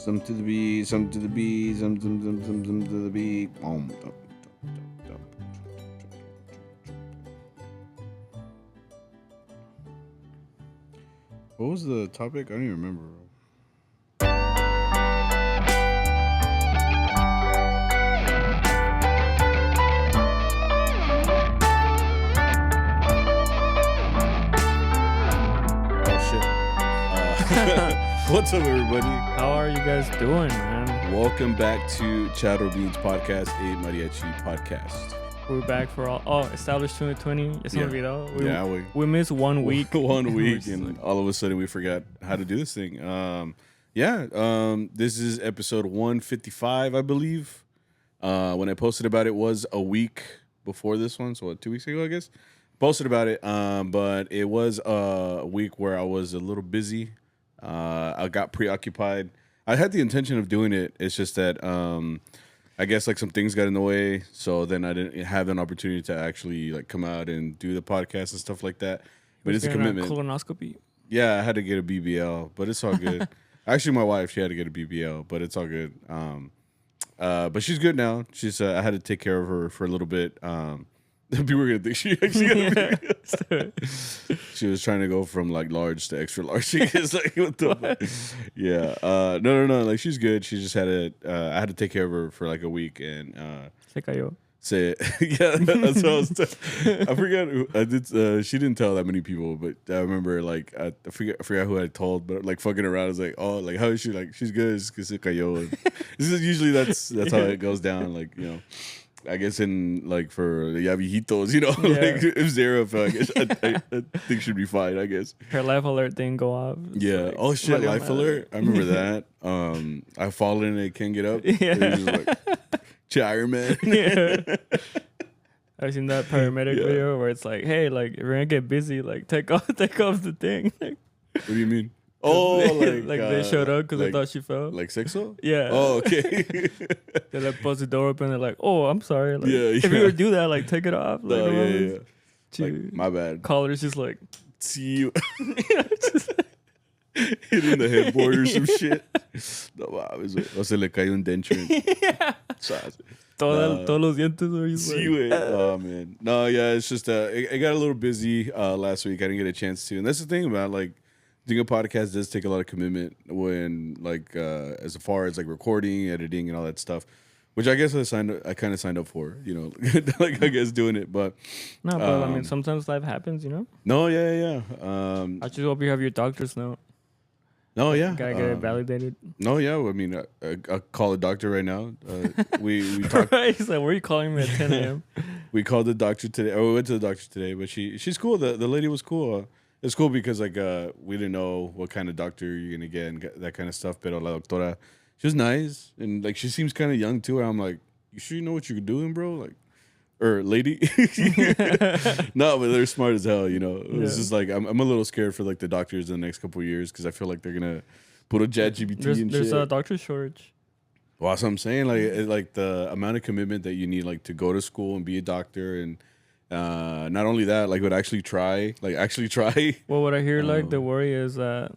Some to the B, some to the B, some to the B. What was the topic? I don't even remember. What's up, everybody? How are you guys doing, man? Welcome back to CharroBeans podcast, a Mariachi podcast. We're back for established 2020. Ya se me olvidó. We missed 1 week. 1 week, and all of a sudden we forgot how to do this thing. This is episode 155, I believe. When I posted about it was a week before this one, so 2 weeks ago, I guess. Posted about it, but it was a week where I was a little busy. I got preoccupied. I had the intention of doing it. It's just that I guess like some things got in the way, so then I didn't have an opportunity to actually like come out and do the podcast and stuff like that. But it's a commitment. Colonoscopy. Yeah, I had to get a BBL, but it's all good. Actually, my wife, she had to get a BBL, but it's all good. But she's good now. She's I had to take care of her for a little bit. People were gonna think she actually got a BBL. She was trying to go from like large to extra large. She is like, what the fuck? Yeah. No. Like she's good. She just had to. I had to take care of her for like a week and. Se cayó. Say it. Yeah, that's what I was. I forgot. I did. She didn't tell that many people, but I remember like I forgot who I told, but like fucking around, I was like, oh, like how is she? Like she's good. Because se cayó. This is usually that's how it goes down. Like I guess in like for the viejitos, like if Zara, I think should be fine. I guess her life alert didn't go off. Yeah. Like, oh shit, life alert. I remember that. I fallen and I can't get up. Yeah. Like, Iron Man. Yeah. I've seen that paramedic video where it's like, hey, like if you're gonna get busy, like take off the thing. Like, what do you mean? Oh, like they showed up because they thought she fell. Like sexo? Yeah. Oh, okay. They like bust the door open. They're like, "Oh, I'm sorry. Like, yeah. If you were to do that, like take it off." Like, yeah. Like, my bad. Caller's just like, see you. Hitting the headboard or some shit. No mames, o se le cae un denture. Yeah. Todos los dientes. Sí, güey. Oh man. No, yeah. It's just it got a little busy last week. I didn't get a chance to, and that's the thing about like. Doing a podcast does take a lot of commitment when, like, as far as like recording, editing, and all that stuff, which I guess I kind of signed up for, like I guess doing it. But no, but I mean, sometimes life happens, No, yeah. I just hope you have your doctor's note. No, yeah. Gotta get it validated. No, yeah. I mean, I'll call a doctor right now. We talked. He's like, "Where are you calling me at 10 a.m.?" We called the doctor today. Or we went to the doctor today, but she's cool. The lady was cool. It's cool because like we didn't know what kind of doctor you're gonna get and that kind of stuff. Pero la doctora, she was nice and like she seems kind of young too. And I'm like, you sure you know what you're doing, bro? Like, or lady? No, but they're smart as hell. It's just like I'm a little scared for like the doctors in the next couple of years because I feel like they're gonna put a ChatGPT and shit. There's a doctor shortage. Well, that's what I'm saying. Like the amount of commitment that you need, like to go to school and be a doctor and. Not only that, like would actually try. Well, what I hear, like the worry is that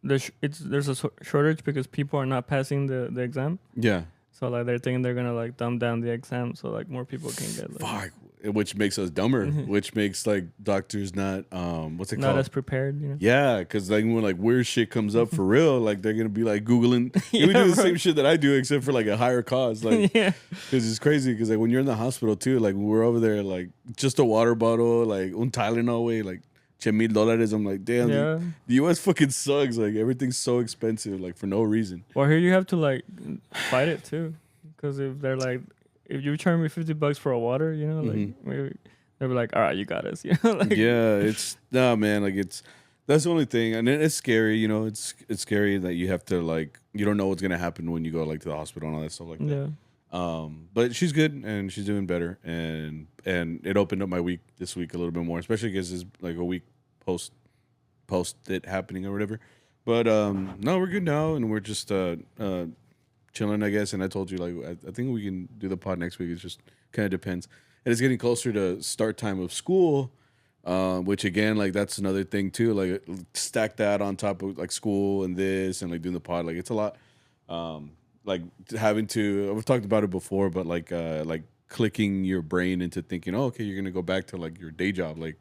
there's a shortage because people are not passing the exam. Yeah. So like they're thinking they're gonna like dumb down the exam so like more people can get. Like, which makes us dumber. Which makes like doctors not what's it called? Not as prepared. Yeah, because like when like weird shit comes up for real, like they're gonna be like googling. We do the same shit that I do, except for like a higher cost. Like, because it's crazy. Because like when you're in the hospital too, like when we're over there, like just a water bottle, like un Tylenol way, like $10,000. I'm like, damn, the U.S. fucking sucks. Like everything's so expensive, like for no reason. Well, here you have to like fight it too, because if they're like. If you charge me $50 for a water, like maybe they'll be like, all right, you got us, like, yeah, man, like that's the only thing, and it's scary, it's scary that you have to like you don't know what's gonna happen when you go like to the hospital and all that stuff like that. Yeah. But she's good and she's doing better, and it opened up my week this week a little bit more, especially because it's like a week post it happening or whatever. But no, we're good now, and we're just chilling, I guess. And I told you, like, I think we can do the pod next week. It just kind of depends. And it's getting closer to start time of school. Which again, like that's another thing too. Like stack that on top of like school and this and like doing the pod. Like it's a lot. Like having to. We've talked about it before, but like clicking your brain into thinking, oh, okay, you're gonna go back to like your day job. Like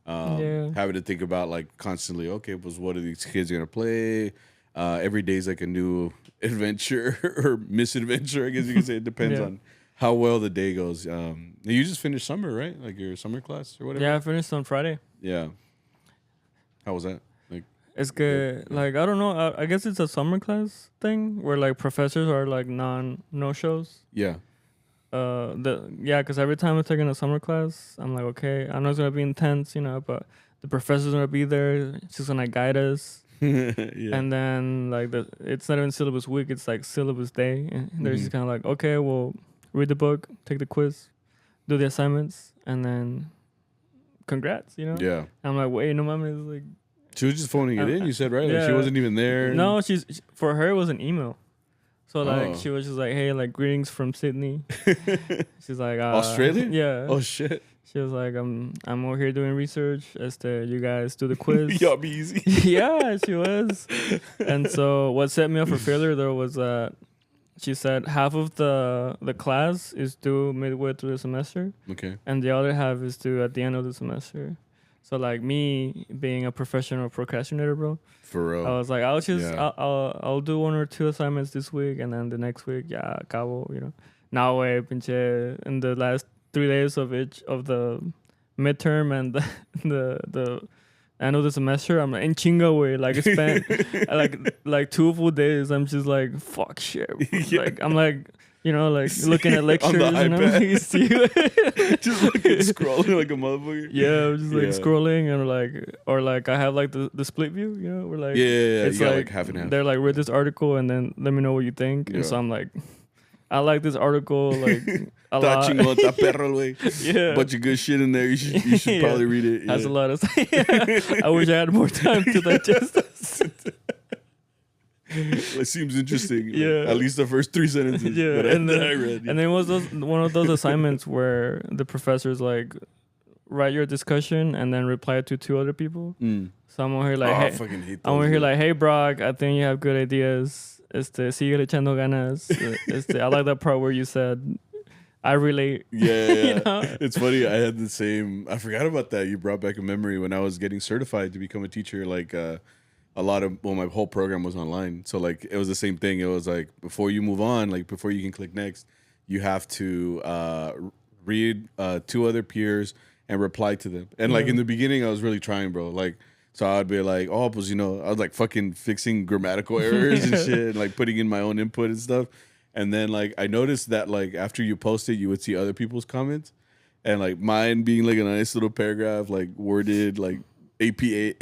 having to think about like constantly. Okay, was what are these kids gonna play? Every day's like a new adventure or misadventure. I guess you can say it depends on how well the day goes. You just finished summer, right? Like your summer class or whatever? Yeah, I finished on Friday. Yeah. How was that? Like, it's good. Like, I don't know. I guess it's a summer class thing where like professors are like no shows. Yeah. Because every time I'm taking a summer class, I'm like, okay, I know it's gonna be intense, but the professor's gonna be there. She's gonna guide us. And then like it's not even syllabus week, it's like syllabus day, and they're just kind of like, okay, well, read the book, take the quiz, do the assignments, and then congrats, Yeah. I'm like, wait, no mama is like, she was just phoning it in, you said, right? Like she wasn't even there. No, for her it was an email. So like she was just like, hey, like greetings from Sydney. She's like, Australia? Yeah. Oh shit. She was like, I'm over here doing research as to you guys do the quiz. Y'all be easy. Yeah, she was. And so what set me up for failure though was that she said half of the class is due midway through the semester. Okay. And the other half is due at the end of the semester. So like me being a professional procrastinator, bro. For real. I was like, I'll do 1 or 2 assignments this week, and then the next week, acabo, Now pinche in the last 3 days of the midterm and the end of the semester, I'm like in chinga way. Like I spent like 2 full days. I'm just like fuck shit. Yeah. Like I'm like looking at lectures on the and iPad. Just looking scrolling like a motherfucker. Yeah, I'm just like scrolling and like I have like the split view, where like it's like half and half. They're like read this article and then let me know what you think. And so I'm like, I like this article like a lot. Chingota perro, güey. Yeah, bunch of good shit in there. You should probably read it. Yeah. Has a lot of. I wish I had more time to digest this. It seems interesting. Yeah, at least the first 3 sentences. Yeah, that I read. Yeah. And then it was one of those assignments where the professor's like, write your discussion and then reply to 2 other people. So I'm over here like, I fucking hate those. I'm over here like, hey Brock, I think you have good ideas. Sigue echando ganas. I like that part where you said, I relate. Yeah. It's funny. I had the same. I forgot about that. You brought back a memory when I was getting certified to become a teacher. Like a lot of my whole program was online. So like it was the same thing. It was like before you move on, like before you can click next, you have to read 2 other peers and reply to them. And like in the beginning, I was really trying, bro. Like. So I'd be like, I was like fucking fixing grammatical errors and shit, and like putting in my own input and stuff. And then like I noticed that like after you post it, you would see other people's comments, and like mine being like a nice little paragraph, like worded like APA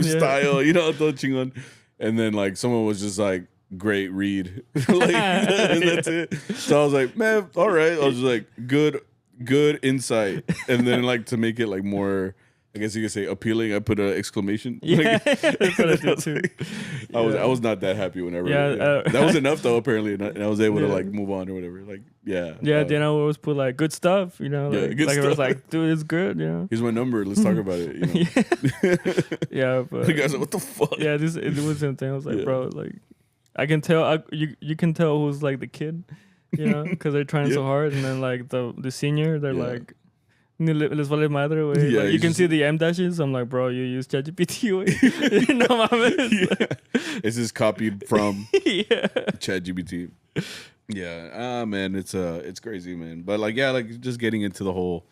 style, todo chingón. And then like someone was just like, great read, like and that's it. So I was like, man, all right. I was just like, good insight. And then like to make it like more, I guess you could say appealing, I put an exclamation. Yeah, that's what I did too. I was not that happy whenever. That was enough though, apparently, and I was able to like move on or whatever. Like, then I always put like good stuff, good like stuff. I was like, dude, it's good, Here's my number. Let's talk about it. But the guy's like, what the fuck? Yeah, it was the same thing. I was like, bro, like I can tell. You can tell who's like the kid, because they're trying so hard, and then like the senior, they're like. Les vale madre, güey. Yeah, like, you can see the M dashes. I'm like, bro, you use ChatGPT, güey. No mames. This is copied from ChatGPT. Yeah, man, it's crazy, man. But like, like just getting into the whole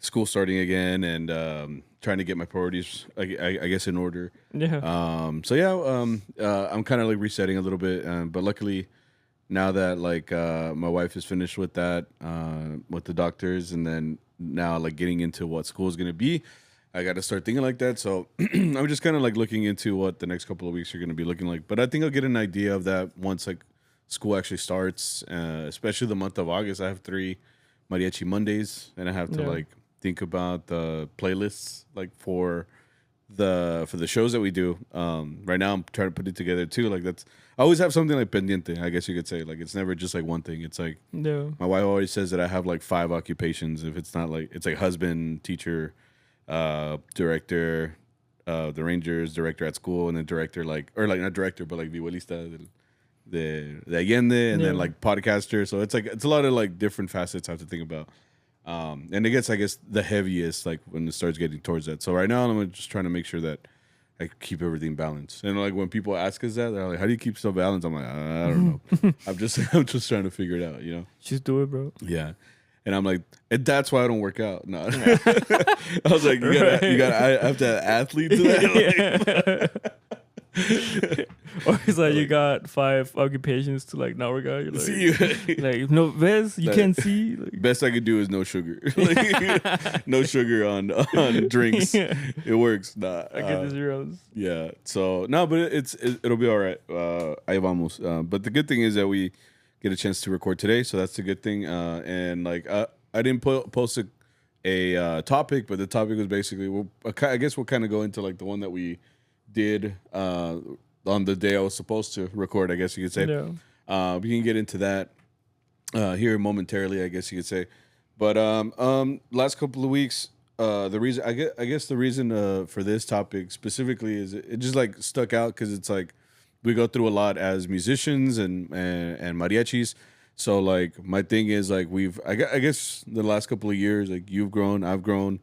school starting again and trying to get my priorities, I guess, in order. Yeah. I'm kind of like resetting a little bit, but luckily now that like my wife is finished with that, with the doctors, and then now like getting into what school is going to be, I got to start thinking like that. So I'm just kind of like looking into what the next couple of weeks are going to be looking like. But I think I'll get an idea of that once like school actually starts, especially the month of August. I have 3 Mariachi Mondays, and I have to like think about the playlists like for the shows that we do. Right now I'm trying to put it together too. Like I always have something like pendiente, I guess you could say. Like it's never just like one thing. It's like my wife always says that I have like 5 occupations. If it's not like, it's like husband, teacher, director of the Rangers, director at school, and then director not director, but like violista de Allende, and then like podcaster. So it's a lot of like different facets I have to think about. And it gets, I guess, the heaviest like when it starts getting towards that. So right now I'm just trying to make sure that I keep everything balanced. And like when people ask us that, they're like, "How do you keep so balanced?" I'm like, I don't know. I'm just trying to figure it out. You know, just do it, bro. Yeah. And I'm like, and that's why I don't work out. No, I was like, I have to have athlete to that. Or it's like you got 5 occupations to like not work out. You're like, see, like no best you can't see. Like. Best I could do is no sugar. Like, no sugar on drinks. It works. Nah, I get the zeros. Yeah. So no, but it'll be all right. Ahí vamos. But the good thing is that we get a chance to record today, so that's a good thing. And like I didn't post a topic, but the topic was basically I guess we'll kind of go into like the one that we did on the day I was supposed to record, I guess you could say. Yeah. We can get into that here momentarily, I guess you could say. But last couple of weeks, the reason I guess the reason for this topic specifically is it just like stuck out because it's like we go through a lot as musicians and mariachis. So like my thing is like I guess the last couple of years, like you've grown, I've grown.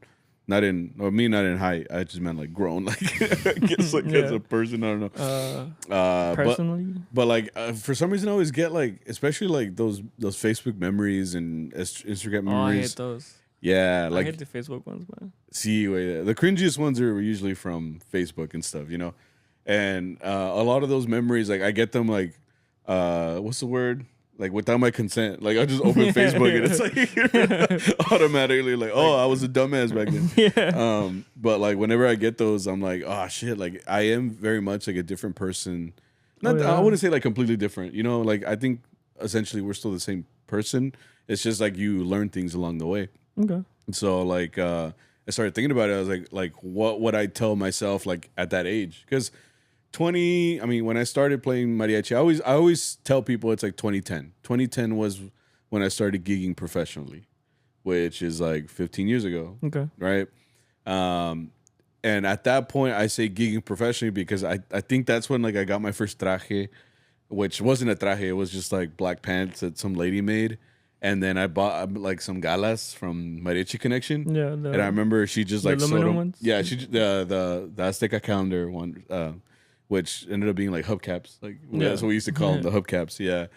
Not in height. I just meant like grown, like I guess like as a person. I don't know. Personally, but like for some reason I always get like, especially like those Facebook memories and Instagram memories. Oh, I hate those. Yeah, like I hate the Facebook ones, man. See, the cringiest ones are usually from Facebook and stuff, you know. And a lot of those memories, like I get them like, what's the word? Like without my consent, like I just open Facebook and it's like automatically like, oh, I was a dumbass back then. Yeah. But like whenever I get those, I'm like, oh shit, like I am very much like a different person. Not, I wouldn't say like completely different, you know. Like I think essentially we're still the same person. It's just like you learn things along the way. Okay. So like I started thinking about it. I was like what would I tell myself like at that age? Because 20, I mean, when I started playing mariachi, I always tell people it's like 2010. 2010 was when I started gigging professionally, which is like 15 years ago. Okay. Right? And at that point, I say gigging professionally because I think that's when like I got my first traje, which wasn't a traje. It was just like black pants that some lady made. And then I bought like some galas from Mariachi Connection. Yeah. And I remember she just like sewed them. Ones? Yeah, the Azteca calendar one. Which ended up being like hubcaps. Like that's what we used to call them, the hubcaps. Yeah.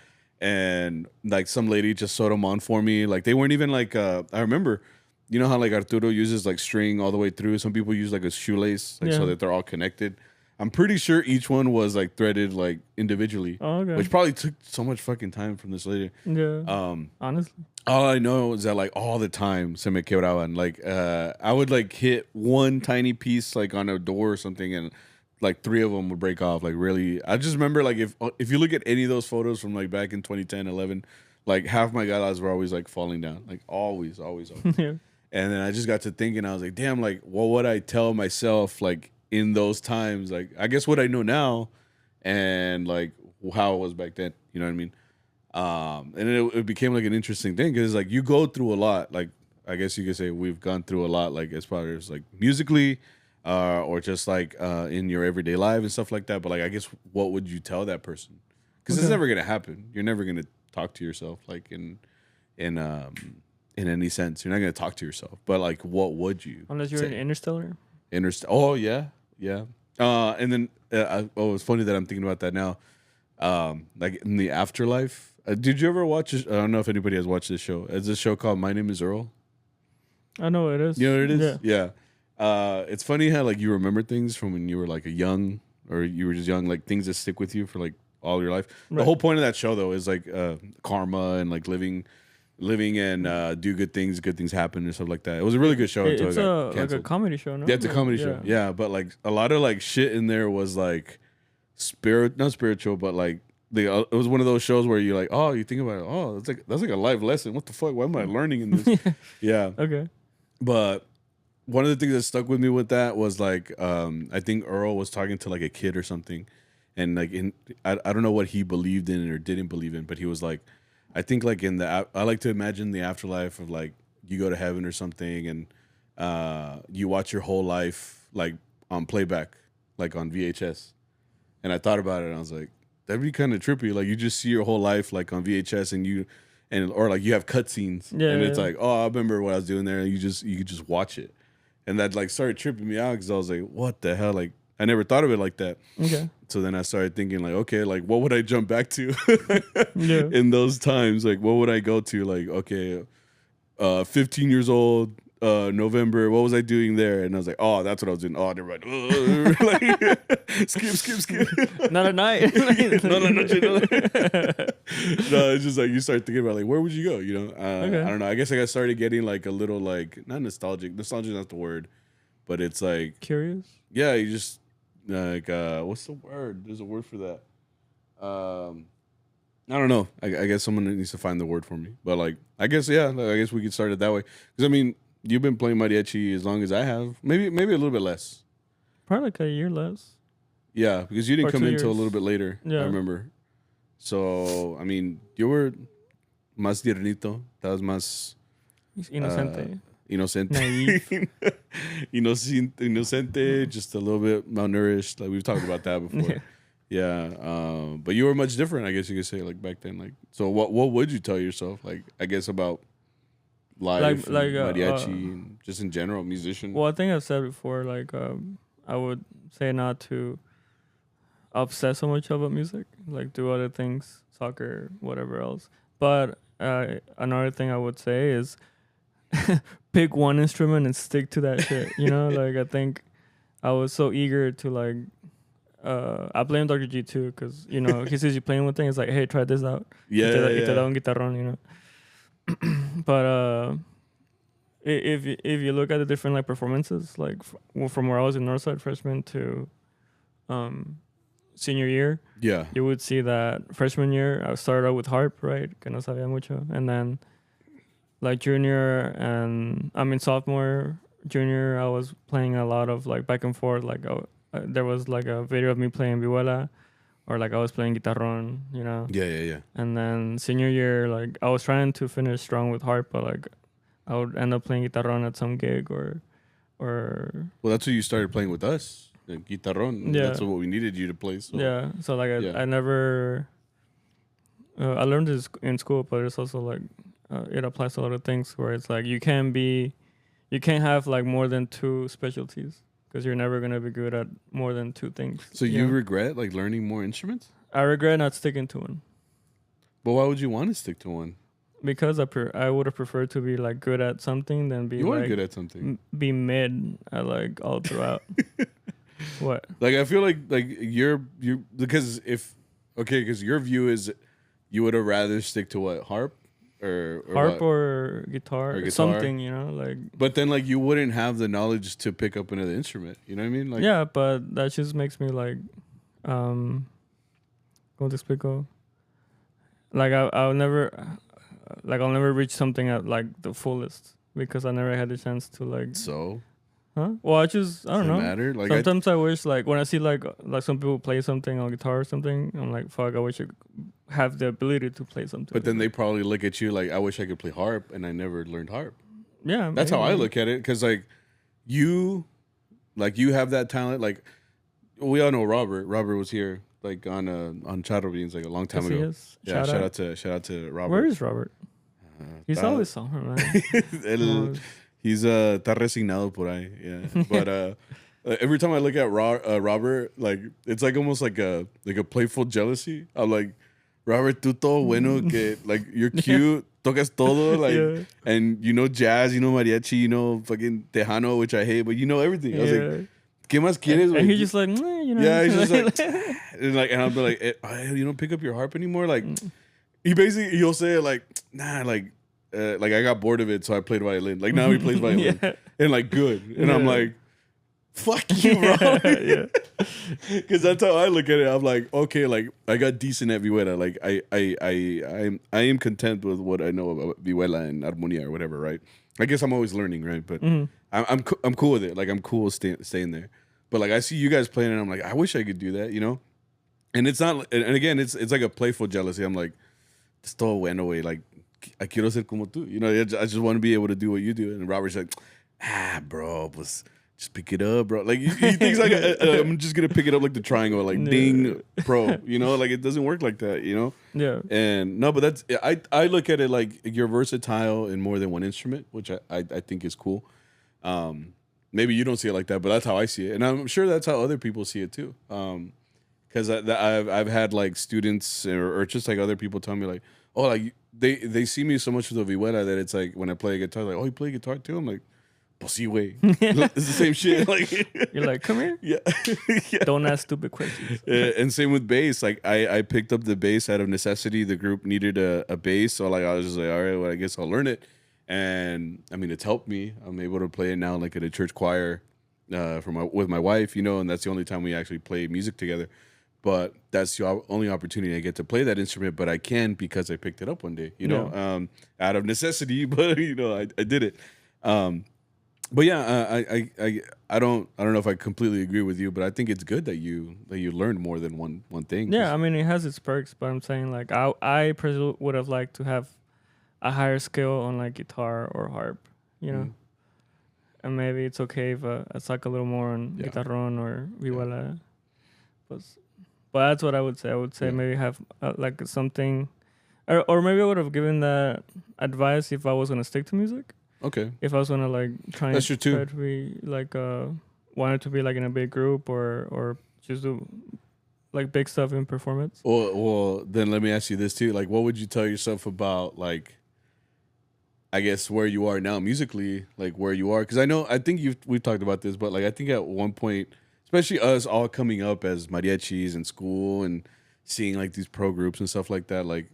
And like some lady just sewed them on for me. Like they weren't even like, I remember, you know how like Arturo uses like string all the way through. Some people use like a shoelace so that they're all connected. I'm pretty sure each one was like threaded like individually. Oh, okay. Which probably took so much fucking time from this lady. Yeah. Honestly. All I know is that like all the time se me quebraban. Like I would like hit one tiny piece like on a door or something and like 3 of them would break off. Like really, I just remember like if you look at any of those photos from like back in 2010, 11, like half my galas were always like falling down, like always. Yeah. And then I just got to thinking, I was like, damn, like what would I tell myself like in those times? Like I guess what I know now, and like how it was back then. You know what I mean? And it became like an interesting thing because like you go through a lot. Like I guess you could say we've gone through a lot. Like as far as like musically. Or just like in your everyday life and stuff like that. But like, I guess what would you tell that person? Because it's never gonna happen. You're never gonna talk to yourself like in any sense. You're not gonna talk to yourself. But like, what would you? Unless you're an interstellar. Oh yeah. And then it's funny that I'm thinking about that now. Like in the afterlife. Did you ever watch? I don't know if anybody has watched this show. It's a show called My Name Is Earl. I know what it is. You know what it is? Yeah. It's funny how like you remember things from when you were like you were just young, like things that stick with you for like all your life. Right. The whole point of that show though is like karma and like living and do good things happen and stuff like that. It was a really good show. It's like a comedy show, no? Yeah, it's a comedy show. Yeah, but like a lot of like shit in there was like not spiritual, but like it was one of those shows where you like, oh, you think about it, oh, that's like a life lesson. What the fuck? Why am I learning in this? Yeah. Okay. But one of the things that stuck with me with that was like I think Earl was talking to like a kid or something, and like I don't know what he believed in or didn't believe in, but he was like, I think like I like to imagine the afterlife of like you go to heaven or something, and you watch your whole life like on playback, like on VHS. And I thought about it, and I was like, that'd be kind of trippy. Like you just see your whole life like on VHS, or like you have cutscenes, and it's like, oh, I remember what I was doing there. And you could just watch it, and that like started tripping me out because I was like, what the hell? Like I never thought of it like that. Okay. So then I started thinking like, okay, like what would I jump back to in those times? Like what would I go to? Like, okay, 15 years old, November, what was I doing there? And I was like, oh, that's what I was doing. Oh, never mind. Like, skip. Not at night. No, it's just like you start thinking about like, where would you go? You know, I don't know. I guess I got started getting like a little like, not nostalgic. Nostalgic is not the word, but it's like curious. Yeah, you just like, what's the word? There's a word for that. I don't know. I guess someone needs to find the word for me. But like, I guess I guess we could start it that way. Because I mean, you've been playing mariachi as long as I have. Maybe a little bit less. Probably like a year less. Yeah, because you didn't come in until a little bit later. Yeah. I remember. So I mean, you were más tiernito. That was más inocente. Inocente. Naive. Inocente, just a little bit malnourished. Like we've talked about that before. Yeah. But you were much different, I guess you could say, like back then. Like, so what would you tell yourself? Like, I guess about life, like mariachi, and just in general, musician. Well, I think I've said before, like, I would say not to obsess so much about music, like do other things, soccer, whatever else. But another thing I would say is pick one instrument and stick to that shit. You know, like I think I was so eager to like. I blame Dr. G too, because you know he sees you playing with things like, hey, try this out. Yeah. Y te da un guitarrón, you know. But if you look at the different like performances, like from where I was in Northside freshman to senior year, yeah, you would see that freshman year I started out with harp, right? Que no sabía mucho, and then like junior and sophomore, junior, I was playing a lot of like back and forth. Like there was like a video of me playing vihuela, or like I was playing guitarrón, you know. Yeah. And then senior year, like I was trying to finish strong with harp, but like I would end up playing guitarrón at some gig or. Well, that's what you started playing with us, guitarrón. Yeah. That's what we needed you to play. So. Yeah. So like I never. I learned this in school, but it's also like it applies to a lot of things where it's like you can't have like more than two specialties because you're never gonna be good at more than two things. So you regret like learning more instruments? I regret not sticking to one. But why would you want to stick to one? Because I would have preferred to be like good at something than be you like are good at something. Be mid at like all throughout. What? Like I feel like you're because because your view is you would have rather stick to what, harp or harp what? or guitar, something, you know, like. But then like you wouldn't have the knowledge to pick up another instrument. You know what I mean? Like yeah, but that just makes me like, ¿cómo te explico? Like I'll never reach something at like the fullest because I never had the chance to like. So. Huh? Well, I don't know. Matter? Like sometimes I wish like when I see like some people play something on guitar or something, I'm like, fuck, I wish I could have the ability to play something. But then they probably look at you like, I wish I could play harp, and I never learned harp. Yeah, that's how I look at it. Because like you have that talent. Like we all know Robert. Robert was here like on CharroBeans like a long time ago. Yes. Yeah, shout out to Robert. Where is Robert? He's always somewhere, man. He's está resignado por ahí. Yeah, but every time I look at Robert, like it's like almost like a playful jealousy. I'm like, Robert, tú todo bueno, que like you're cute, tocas todo, like, and you know jazz, you know mariachi, you know fucking tejano, which I hate, but you know everything. I was like, ¿qué más quieres? And he's just like, you know. Yeah, he's just like, and I'll be like, you don't pick up your harp anymore. Like, he'll say like, nah, like I got bored of it, so I played violin. Like now he plays violin, and like good, and I'm like, fuck you, bro. Because that's how I look at it. I'm like, okay, like I got decent at vihuela. Like I am content with what I know about vihuela and armonía or whatever, right? I guess I'm always learning, right? But I'm cool with it. Like I'm cool staying there. But like I see you guys playing, and I'm like, I wish I could do that, you know. And it's not. And again, it's like a playful jealousy. I'm like, it's todo bueno, way. Like I quiero ser como tú, you know. I just want to be able to do what you do. And Robert's like, bro, just pick it up, bro. Like he thinks like I'm just gonna pick it up like the triangle, like ding, pro. You know, like it doesn't work like that. You know. Yeah. And no, but that's I look at it like you're versatile in more than one instrument, which I think is cool. Maybe you don't see it like that, but that's how I see it, and I'm sure that's how other people see it too. Because I've had like students or just like other people tell me like, oh, like they see me so much with the vihuela that it's like when I play a guitar, like, oh, you play guitar too? I'm like, pues sí, güey. It's the same shit. Like you're like, come here. Yeah. Yeah. Don't ask stupid questions. And same with bass. Like I picked up the bass out of necessity. The group needed a bass, so like I was just like, all right, well, I guess I'll learn it. And I mean, it's helped me. I'm able to play it now, like at a church choir, with my wife, you know, and that's the only time we actually play music together. But that's the only opportunity I get to play that instrument. But I can because I picked it up one day, you know, out of necessity. But you know, I did it. But yeah, I don't know if I completely agree with you, but I think it's good that you learned more than one thing. Yeah, I mean it has its perks, but I'm saying like I personally would have liked to have a higher skill on like guitar or harp, you know, and maybe it's okay if I suck a little more on guitarron or vihuela, but that's what I would say. I would say maybe have like something, or maybe I would have given that advice if I was gonna stick to music. Okay. If I was gonna like try to be like wanted to be like in a big group or just do like big stuff in performance. Well, then let me ask you this too. Like, what would you tell yourself about like, I guess where you are now musically, like where you are? Because I think we've talked about this, but like I think at one point, especially us all coming up as mariachis in school and seeing like these pro groups and stuff like that, like.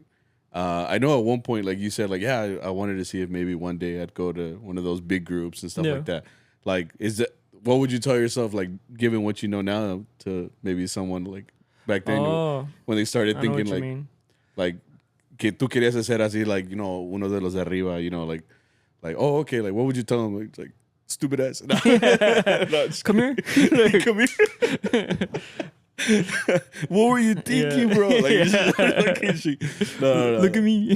I know at one point, like you said, like, yeah, I wanted to see if maybe one day I'd go to one of those big groups and stuff like that. Like, what would you tell yourself, like, given what you know now, to maybe someone like back then when they started thinking like, que tú querías hacer así, like, you know, uno de los de arriba, you know, like, oh, okay, like, what would you tell them? Like stupid ass. No, come here, come here. What were you thinking, bro? Like, no. Look at me.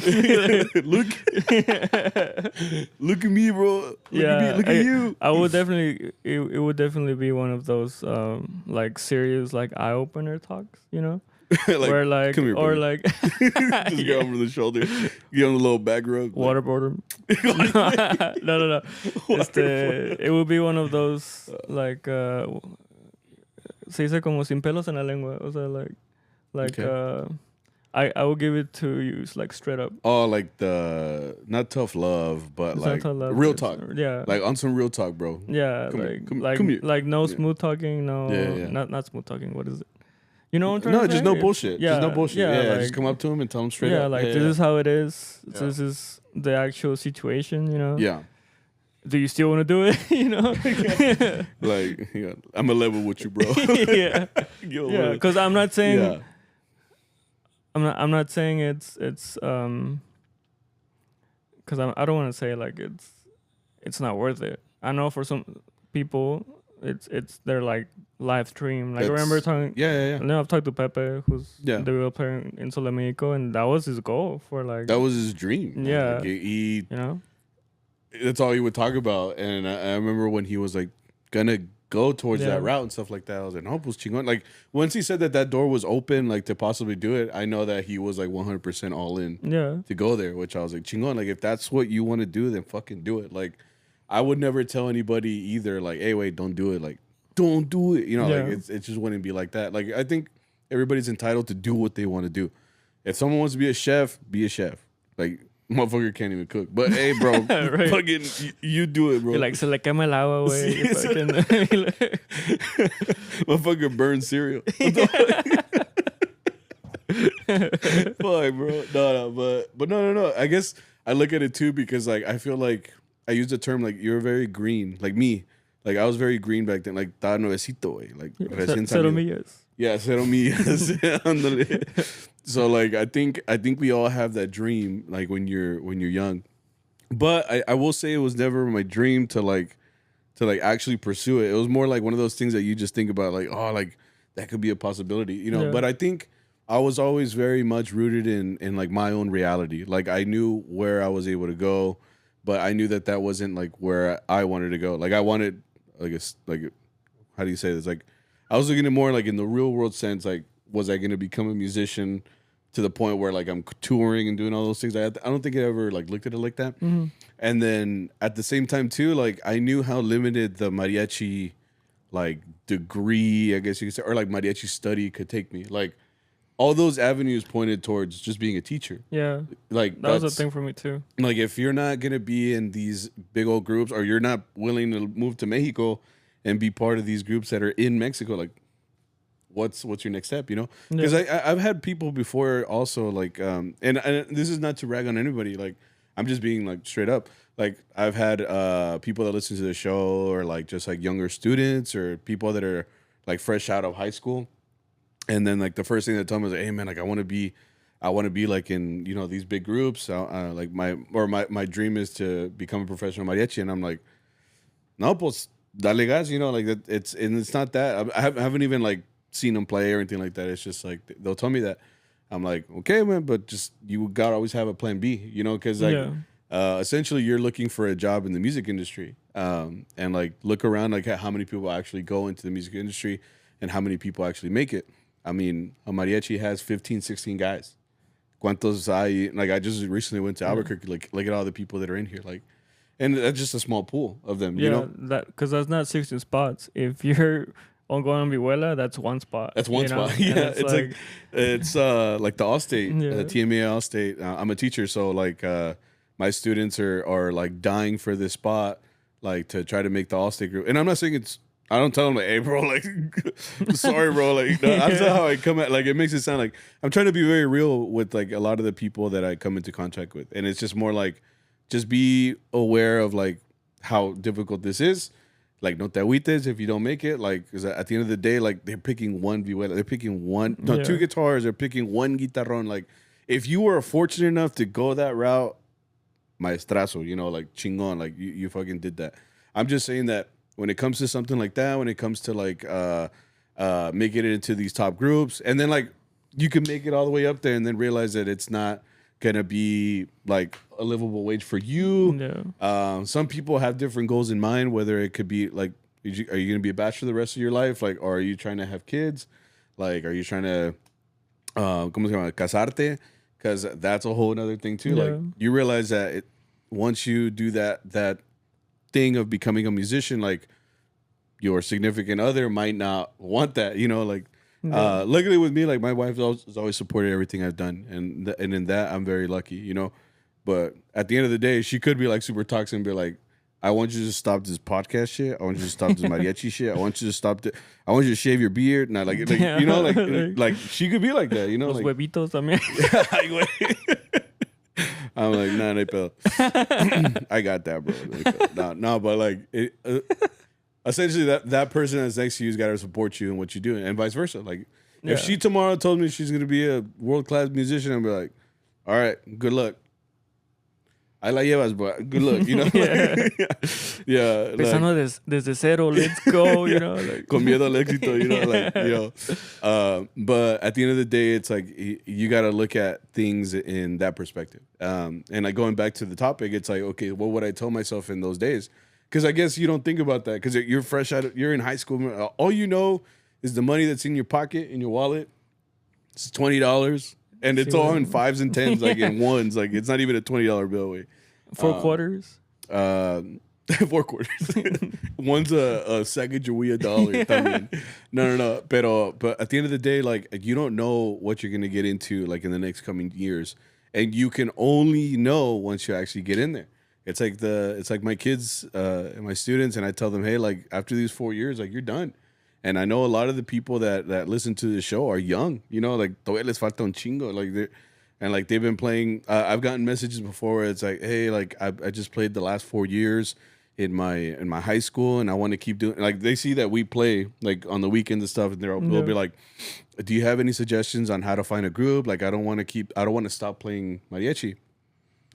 Look at me, bro. Look at you. I would definitely. It would definitely be one of those like serious like eye opener talks, you know. Like, where like come here, or buddy. like just go over the shoulder, give him a little back rub, waterboard him. No. It would be one of those like. Se dice como sin pelos en la lengua. O sea, like okay. I will give it to you like straight up. Oh, like the not tough love, but it's like love, real talk. Yeah, like on some real talk, bro. Yeah, come here. Like no smooth talking, no, not smooth talking. What is it? You know what I'm trying to say? Just no bullshit. Yeah, just no bullshit. Yeah, like, just come up to him and tell him straight up. Like this is how it is. Yeah. This is the actual situation. You know. Yeah. Do you still want to do it? You know, like I'm a level with you, bro. Yeah, because I'm not saying. Yeah. I'm not saying it's because I don't want to say like it's not worth it. I know for some people it's their like live dream. Like I remember talking. Yeah. And then I've talked to Pepe, who's the real player in Sole Mexico, and that was his goal for like. That was his dream. Yeah, like, he you know. That's all he would talk about, and I remember when he was like gonna go towards that route and stuff like that. I was like, no, pues chingón. Like once he said that door was open, like to possibly do it, I know that he was like 100% all in. To go there, which I was like, chingón. Like if that's what you want to do, then fucking do it. Like I would never tell anybody either. Like, hey, wait, don't do it. Like, don't do it. You know, like it just wouldn't be like that. Like I think everybody's entitled to do what they want to do. If someone wants to be a chef, be a chef. Like. Motherfucker can't even cook. But hey, bro, fucking you do it, bro. You're like, se le quema el agua, güey. Motherfucker burn cereal. Fuck, bro. No, but no. I guess I look at it too because like I feel like I use the term like you're very green, like me. Like I was very green back then, like estaba nuevecito, güey. Like recién cero millas. Yeah, cero millas. So like I think we all have that dream like when you're young. But I will say it was never my dream to like actually pursue it. It was more like one of those things that you just think about like, oh, like that could be a possibility, you know. But I think I was always very much rooted in like my own reality. Like I knew where I was able to go, but I knew that that wasn't like where I wanted to go. Like I wanted like how do you say this? Like I was looking at more like in the real world sense. Like was I going to become a musician to the point where like I'm touring and doing all those things? I don't think I ever like looked at it like that. Mm-hmm. And then at the same time too, like I knew how limited the mariachi like degree, I guess you could say, or like mariachi study could take me. Like all those avenues pointed towards just being a teacher. Yeah, Like that was a thing for me too. like if you're not gonna be in these big old groups, or you're not willing to move to Mexico and be part of these groups that are in Mexico, like what's your next step? You know, because I've had people before also like and this is not to rag on anybody. Like I'm just being like straight up. Like I've had people that listen to the show, or like just like younger students, or people that are like fresh out of high school, and then like the first thing they tell me is like, hey man, like I want to be like in, you know, these big groups. Like my dream is to become a professional mariachi, and I'm like, no, pues dale gas, you know, like that. It's not that I haven't even like seen them play or anything like that. It's just like they'll tell me that. I'm like, okay, man, but just you gotta always have a plan B, you know, because like essentially you're looking for a job in the music industry, and like look around like how many people actually go into the music industry and how many people actually make it. I mean, a mariachi has 15, 16 guys. ¿Cuántos hay? Like I just recently went to Albuquerque. Like look at all the people that are in here. Like, and that's just a small pool of them. Yeah, you know, that because that's not 16 spots. If you're on going on Vihuela, that's one spot. that's one spot. Know? Yeah, it's like the Allstate, Yeah. TMA Allstate. I'm a teacher, so like my students are like dying for this spot, like to try to make the Allstate group. And I'm not saying it's. I don't tell them like, hey, bro, like, sorry, bro, like, no, that's not how I come at. Like, it makes it sound like I'm trying to be very real with like a lot of the people that I come into contact with, and it's just more like, just be aware of like how difficult this is. Like, no te agüites if you don't make it. Like, because at the end of the day, like they're picking one vihuela, they're picking two guitars, they're picking one guitarron. Like, if you were fortunate enough to go that route, maestrazo, you know, like chingon, like you fucking did that. I'm just saying that. When it comes to something like that, when it comes to like making it into these top groups, and then like you can make it all the way up there and then realize that it's not gonna be like a livable wage for you. Yeah. Some people have different goals in mind, whether it could be like, are you gonna be a bachelor the rest of your life? Like, or are you trying to have kids? Like, are you trying to ¿cómo se llama? Casarte? Because that's a whole other thing too. Yeah. Like you realize that once you do that thing of becoming a musician, like your significant other might not want that, you know, like luckily with me, like my wife has always supported everything I've done, and in that I'm very lucky, you know. But at the end of the day, she could be like super toxic and be like, I want you to stop this podcast shit, I want you to stop this mariachi shit, I want you to stop I want you to shave your beard. Not like you know, like she could be like that, you know, Los like huevitos también. I'm like, nah, no pedo. I got that, bro. No, but like, essentially, that person that's next to you's got to support you in what you do, and vice versa. Like, if she tomorrow told me she's gonna be a world-class musician, I'd be like, all right, good luck. I la llevas, but good luck, you know? Yeah. Empezando desde cero, let's go, you know? Like. Con miedo al éxito, you know? Like, you know? But at the end of the day, it's like you got to look at things in that perspective. And like going back to the topic, it's like, okay, what would I tell myself in those days? Because I guess you don't think about that because you're fresh you're in high school. All you know is the money that's in your pocket, in your wallet. It's $20. And it's all in 5s and 10s, like in ones. Like it's not even a $20 bill. Wait. 4 quarters? 4 quarters. One's a Sacagawea dollar. No. But at the end of the day, like you don't know what you're gonna get into like in the next coming years, and you can only know once you actually get in there. It's like my kids and my students, and I tell them, hey, like after these 4 years, like you're done. And I know a lot of the people that listen to the show are young, you know, like todavía les falta un chingo, like they've been playing. I've gotten messages before where it's like, hey, like I just played the last 4 years in my high school, and I want to keep doing. Like they see that we play like on the weekends and stuff, and they'll be like, do you have any suggestions on how to find a group? Like I don't want to stop playing mariachi.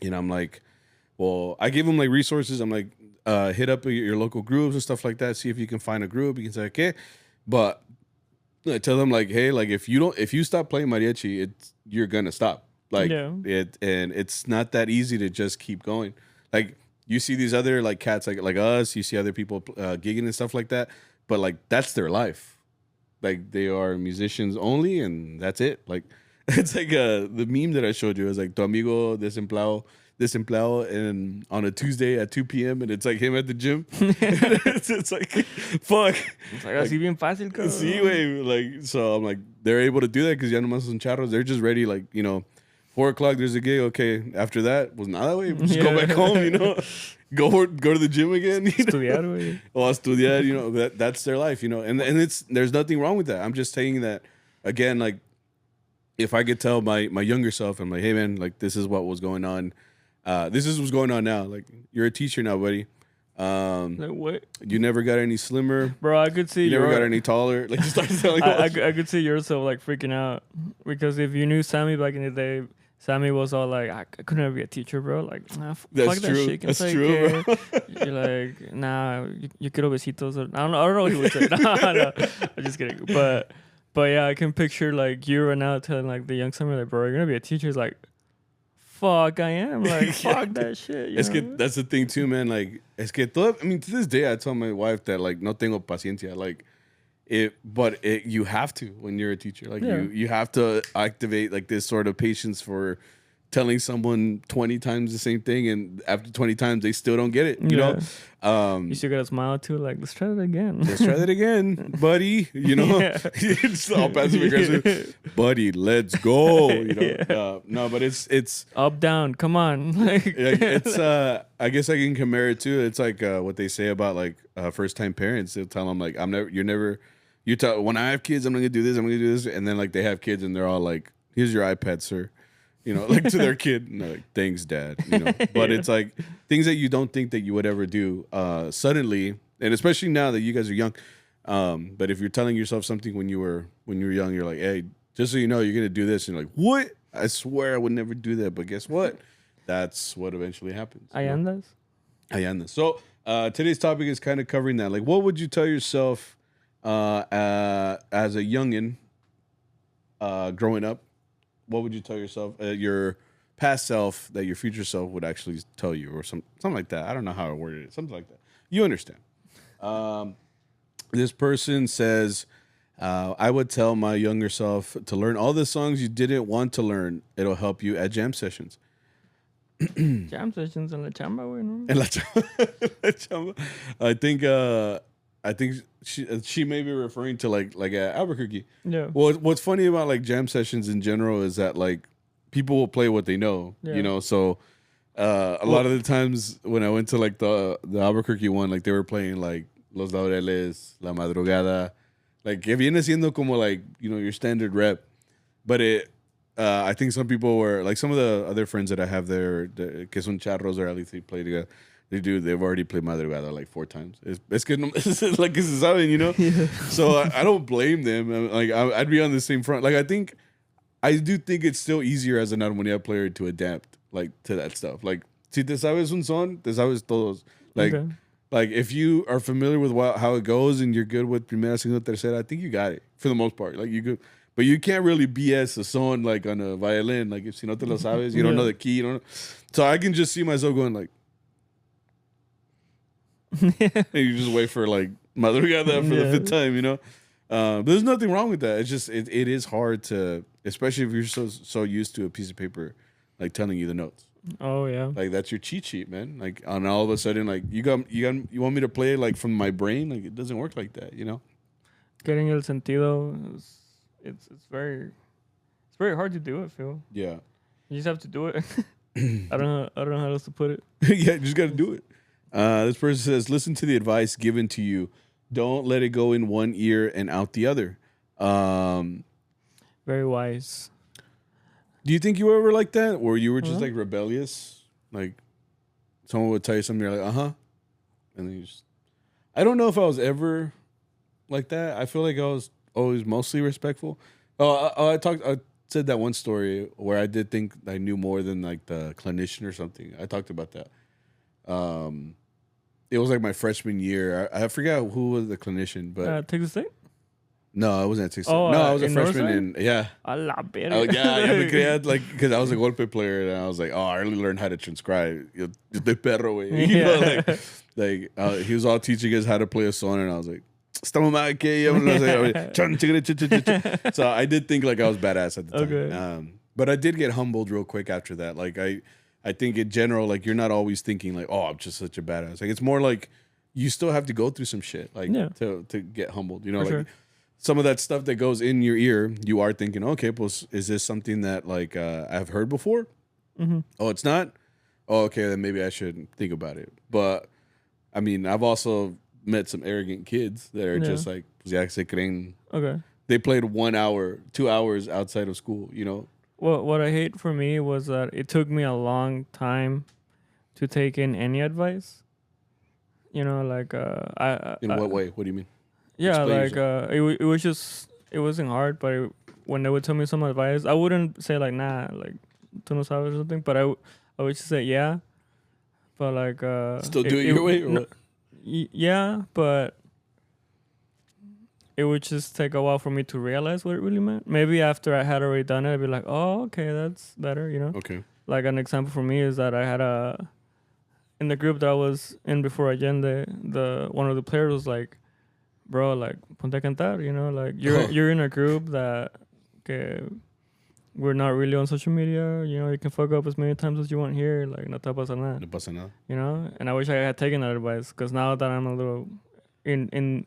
And I'm like, well, I give them like resources. I'm like, hit up your local groups and stuff like that. See if you can find a group. You can say, okay, but I tell them like, hey, like if you stop playing mariachi, you're gonna stop. Like and it's not that easy to just keep going. Like you see these other like cats like us. You see other people gigging and stuff like that. But like that's their life. Like they are musicians only, and that's it. Like it's like the meme that I showed you is like tu amigo desempleado, and on a Tuesday at 2 p.m. and it's like him at the gym. It's like fuck. It's like así bien fácil, cabrón. See, like so I'm like they're able to do that because ya nomás son charros. They're just ready, like 4 o'clock. There's a gig. Okay, after that was not that way. Just go back home. Go to the gym again. Estudiar, güey. Or estudiar. That's their life. And there's nothing wrong with that. I'm just saying that again, like if I could tell my younger self, I'm like, hey man, like this is what was going on. This is what's going on now. Like you're a teacher now, buddy. Like what? You never got any slimmer, bro. I could see you never got any taller. Like you start telling I could see yourself like freaking out because if you knew Sammy back in the day, Sammy was all like, I could never be a teacher, bro. Like, nah, fuck that shit. That's true, bro. You're like, nah, you quiero besitos. Or, I don't know what he would say. No, I'm just kidding. But yeah, I can picture like you right now telling like the young Sammy, like, bro, you're gonna be a teacher. He's like, fuck, I am. Like, fuck that shit. That's the thing too, man. Like, to this day, I tell my wife that like, no tengo paciencia. Like, you have to when you're a teacher. Like, you have to activate like this sort of patience for telling someone 20 times the same thing, and after 20 times they still don't get it. You know, you still gotta smile too. Like, let's try that again. Let's try that again, buddy. It's all passive aggressive. Buddy, let's go. No, but it's up down. Come on, it's. I guess I can compare it to. It's like what they say about like first time parents. They'll tell them like, You tell when I have kids, I'm gonna do this. I'm gonna do this, and then like they have kids, and they're all like, "Here's your iPad, sir." Like to their kid, and they're like, "Thanks, Dad." But it's like things that you don't think that you would ever do suddenly, and especially now that you guys are young. But if you're telling yourself something when you were young, you're like, "Hey, just so you know, you're gonna do this," and you're like, "What? I swear I would never do that." But guess what? That's what eventually happens. Ayandas. So today's topic is kind of covering that. Like, what would you tell yourself as a youngin growing up? What would you tell yourself, your past self, that your future self would actually tell you, or something like that? I don't know how I worded it. Something like that. You understand. This person says, I would tell my younger self to learn all the songs you didn't want to learn. It'll help you at jam sessions. Jam sessions en la chamba, güey, ¿no? En la chamba. I think she may be referring to like at Albuquerque. Yeah. Well, what's funny about like jam sessions in general is that like people will play what they know. So a lot of the times when I went to like the Albuquerque one, like they were playing like Los Laureles, La Madrugada, like que viene siendo como like your standard rep, but I think some people were like some of the other friends that I have there que son charros, or at least they play together. They've already played Madrugada like 4 times. Es que like que se saben, Yeah. So I don't blame them. Like I'd be on the same front. Like I do think it's still easier as an armonía player to adapt like to that stuff. Like si te sabes un son, te sabes todos. Like Okay. like if you are familiar with how it goes and you're good with primera, segunda, tercera, I think you got it for the most part. Like you could. But you can't really BS a song like on a violin. Like if si no te lo sabes, you don't know the key. You don't know. So I can just see myself going like, and you just wait for like Madrugada for the 5th time, there's nothing wrong with that. It's just it is hard to, especially if you're so used to a piece of paper like telling you the notes. Oh yeah. Like that's your cheat sheet, man. Like on all of a sudden, like you want me to play it like from my brain? Like it doesn't work like that, Getting el sentido it's very hard to do it, Phil. Yeah. You just have to do it. I don't know how else to put it. Yeah, you just got to do it. This person says, listen to the advice given to you. Don't let it go in one ear and out the other. Very wise. Do you think you were ever like that? Or you were just like rebellious? Like someone would tell you something, you're like, uh-huh. And then you just... I don't know if I was ever like that. I feel like I was always mostly respectful. I said that one story where I did think I knew more than like the clinician or something. I talked about that. It was like my freshman year. I forgot who was the clinician, but Texas State? No, I wasn't at 16. Oh, No, I was a in freshman Northside? in yeah. A la verga. Oh yeah, me creía like because I was a golpe player and I was like, oh, I really learned how to transcribe. Yo estoy perro, güey. You know, he was all teaching us how to play a song, and I was like, estamos mal aquí. So I did think like I was badass at the time. Okay. But I did get humbled real quick after that. Like I think in general, like you're not always thinking like, oh, I'm just such a badass. Like it's more like you still have to go through some shit like to get humbled. You know, For like sure. some of that stuff that goes in your ear, you are thinking, okay, well, is this something that like I've heard before? Mm-hmm. Oh, it's not? Oh, okay, then maybe I should think about it. But I mean, I've also met some arrogant kids that are just like, pues ya se creen. Okay. They played 1 hour, 2 hours outside of school, you know? What I hate for me was that it took me a long time to take in any advice. You know, like In what way? What do you mean? yeah, Explain like it was just it wasn't hard, but when they would tell me some advice, I wouldn't say like nah, like tú no sabes or something, but I would just say yeah, but like Still do it your way or what? Yeah, but it would just take a while for me to realize what it really meant. Maybe after I had already done it, I'd be like, oh, okay, that's better, you know? Okay. Like an example for me is that I had in the group that I was in before Allende, one of the players was like, bro, like, ponte a cantar, you know? Like, you're in a group that we're not really on social media, you know? You can fuck up as many times as you want here, like, no te pasa nada. No pasa nada. You know? And I wish I had taken that advice, because now that I'm a little in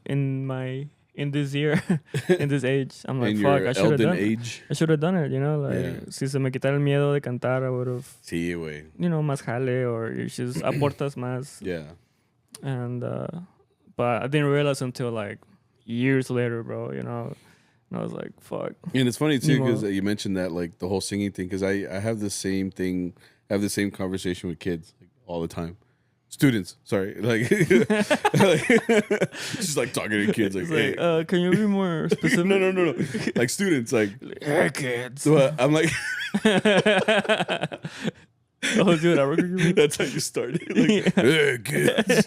this year, in this age, I'm like, in fuck, your I should have done age. it. I should have done it, you know? Like, si se me quitara el miedo de cantar, I would have, Sí, güey. you know, más jale, or you just aportas más. Yeah. And, but I didn't realize until, like, years later, bro, you know? And I was like, fuck. And it's funny, too, because you mentioned that, like, the whole singing thing, because I have the same thing, I have the same conversation with kids like, all the time. Students, sorry, like, just like talking to kids, like, hey, can you be more specific? no, like students, like, hey kids. So I'm like, oh, dude, I remember. That's how you started, like, hey kids.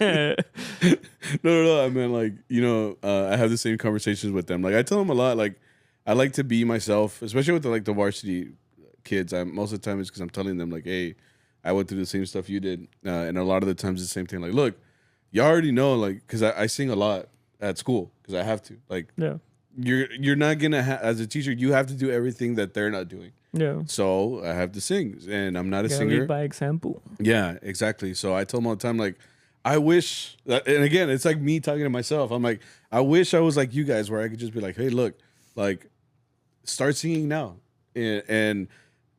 No, I mean, like, you know, I have the same conversations with them. Like, I tell them a lot. Like, I like to be myself, especially with the varsity kids. Most of the time it's because I'm telling them like, hey, I went through the same stuff you did, and a lot of the times it's the same thing. Like, look, you already know, like, because I sing a lot at school because I have to. Like, yeah, you're not gonna as a teacher, you have to do everything that they're not doing. Yeah. So I have to sing, and I'm not a Gotta singer. lead by example. Yeah, exactly. So I tell them all the time, like, I wish, and again, it's like me talking to myself. I'm like, I wish I was like you guys, where I could just be like, hey, look, like, start singing now, and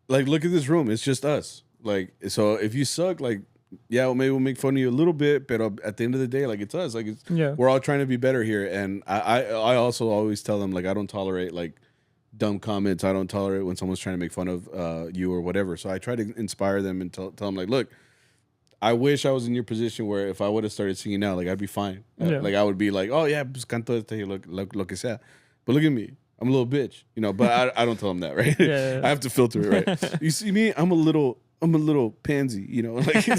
like, look at this room. It's just us. Like, so if you suck, like, yeah, well, maybe we'll make fun of you a little bit, but at the end of the day, like, it's us. Like, we're all trying to be better here. And I also always tell them, like, I don't tolerate, like, dumb comments. I don't tolerate when someone's trying to make fun of you or whatever. So I try to inspire them and tell them, like, look, I wish I was in your position where if I would have started singing now, like, I'd be fine. Like, I would be like, oh, yeah, pues canto este, lo que sea. But look at me. I'm a little bitch, you know, but I don't tell them that, right? Yeah. I have to filter it, right? You see me? I'm a little pansy, you know, like, I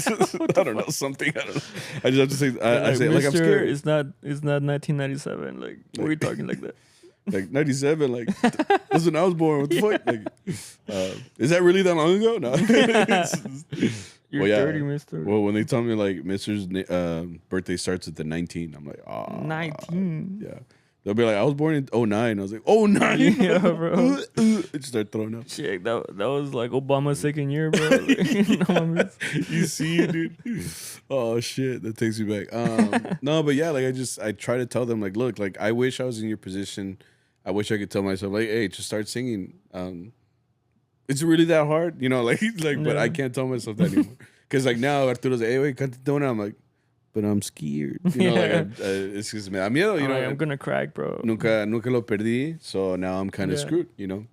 don't know, something. I don't know. I just have to say, I say, like, I'm scared. It's not 1997. Like, what are you talking like that? Like 97, like, that's when I was born. What the fuck? Like, is that really that long ago? No. You're 30, mister. Well, when they tell me, like, Mister's birthday starts at the 19, I'm like, oh. 19? Yeah. They'll be like, I was born in 09. I was like, 09? Yeah, bro. I just start throwing up. Shit, that was like Obama's second year, bro. Like, you see, dude. Oh, shit. That takes me back. No, but yeah, like, I try to tell them, like, look, like, I wish I was in your position. I wish I could tell myself, like, hey, just start singing. It's really that hard, you know, like, but I can't tell myself that anymore. Because, like, now Arturo's like, hey, wait, canta una. I'm like, but I'm scared. You know, like, it's just me da miedo, you know. I'm gonna crack, bro. Nunca lo perdí, so now I'm kind of screwed, you know.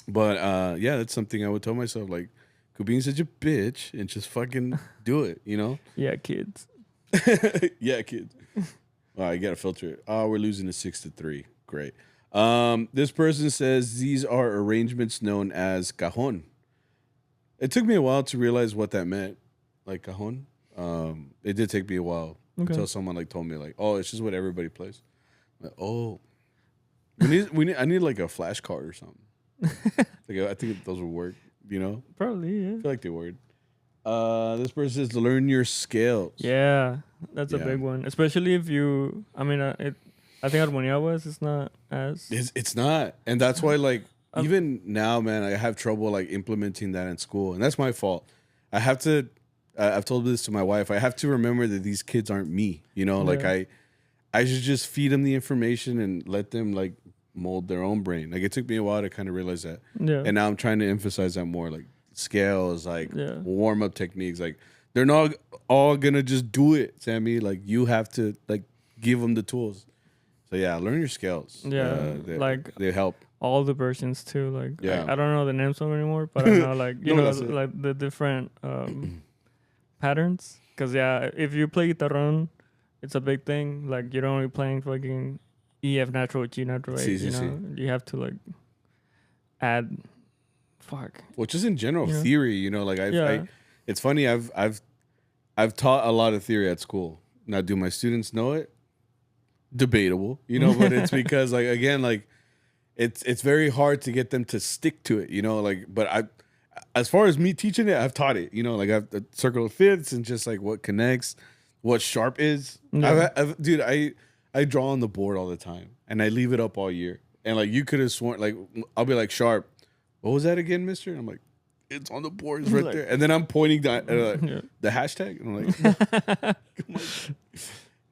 But yeah, that's something I would tell myself, like, quit being such a bitch and just fucking do it, you know. Yeah, kids. Yeah, kids. I gotta filter it. Oh, we're losing to 6-3. Great. This person says these are arrangements known as cajon. It took me a while to realize what that meant, like cajon. It did take me a while until someone like told me, like, oh, it's just what everybody plays. Like, oh, I need like a flashcard or something. Like I think those would work. You know, Probably, I yeah. feel like they would. This person says learn your scales. Yeah, that's a Yeah. big one. Especially if you, I mean, I think Armonia was, it's not as. It's not, and that's why like Um, even now, man, I have trouble like implementing that in school, and that's my fault. I have to. I've told this to my wife. I have to remember that these kids aren't me. You know, like Yeah. I should just feed them the information and let them like mold their own brain. Like it took me a while to kind of realize that, Yeah. and now I'm trying to emphasize that more. Like scales, like Yeah. warm up techniques. Like they're not all gonna just do it, Sammy. Like you have to like give them the tools. So yeah, learn your scales. Yeah, like they help. all the versions too. Like Yeah. I don't know the names of them anymore, but I know like you No, know that's it. like the different patterns. Cause yeah, if you play guitarron, it's a big thing. Like you're only playing fucking E F natural, G natural. Sí, You sí, know, you have to like add. Fuck. Well, just in general Yeah. theory, you know, like Yeah. it's funny. I've taught a lot of theory at school. Now, do my students know it? Debatable, you know, but it's because like again, like it's very hard to get them to stick to it, you know, like. But as far as me teaching it, I've taught it, you know, like I've the circle of fifths and just like what connects, what sharp is. Yeah. Dude, I draw on the board all the time and I leave it up all year. And like you could have sworn, like I'll be like sharp. What was that again, Mister? And I'm like, it's on the board, it's right Like- there. And then I'm pointing down Yeah. the hashtag. And I'm like,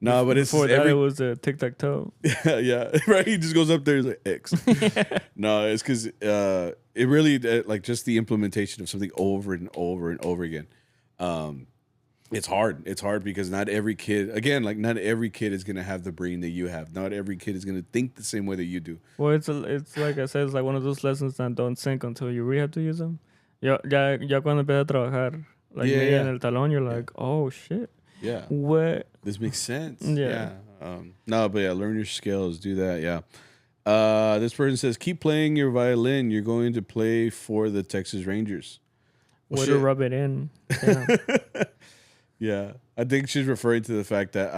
no, but it's Before that, every it was a tic tac toe. yeah, right. He just goes up there. He's like X. No, it's because it really like just the implementation of something over and over and over again. It's hard. It's hard because not every kid, again, like not every kid is gonna have the brain that you have. Not every kid is gonna think the same way that you do. Well, it's like I said, it's like one of those lessons that don't sink until you really have to use them. Ya cuando empiezas a trabajar, like Yeah, maybe yeah. en el talón, you're like, oh shit, Yeah, what? this makes sense. Yeah. No, but yeah, learn your skills. Do that. Yeah. This person says, keep playing your violin. You're going to play for the Texas Rangers. Well, Way to shit. rub it in. Damn. Yeah, I think she's referring to the fact that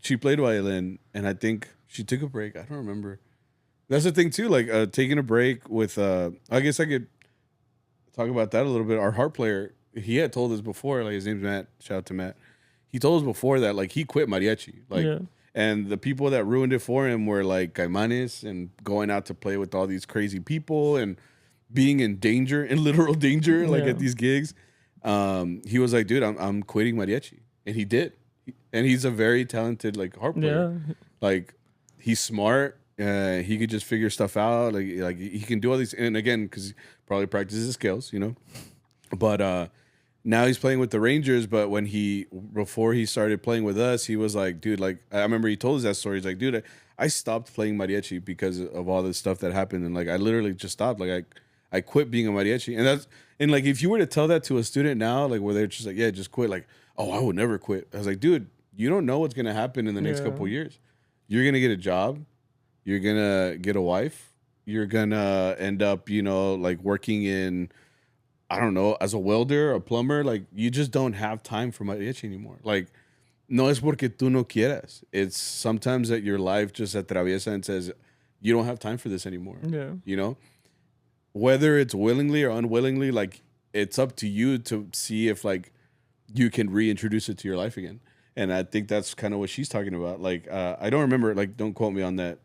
she played violin, and I think she took a break. I don't remember. That's the thing too, like taking a break with. I guess I could talk about that a little bit. Our harp player, he had told us before, like his name's Matt. Shout out to Matt. He told us before that like he quit mariachi, like, Yeah. and the people that ruined it for him were like caimanes and going out to play with all these crazy people and being in danger, in literal danger, like Yeah. at these gigs. He was like, dude, I'm quitting mariachi, and he did, and he's a very talented like harp player. Yeah. Like he's smart. He could just figure stuff out. Like he can do all these, and again, because he probably practices his skills, you know. But now he's playing with the Rangers. But before he started playing with us, he was like, dude, like I remember he told us that story. He's like, dude, I stopped playing mariachi because of all this stuff that happened, and like I literally just stopped. Like I quit being a mariachi, and like if you were to tell that to a student now, like where they're just like, yeah, just quit. Like, oh, I would never quit. I was like, dude, you don't know what's gonna happen in the next Yeah. couple of years. You're gonna get a job. You're gonna get a wife. You're gonna end up, you know, like working in, I don't know, as a welder, a plumber. Like you just don't have time for mariachi anymore. Like, no es porque tú no quieras. It's sometimes that your life just atraviesa and says, you don't have time for this anymore. Yeah. You know, whether it's willingly or unwillingly, like it's up to you to see if like you can reintroduce it to your life again. And I think that's kind of what she's talking about. Like, I don't remember, like, don't quote me on that.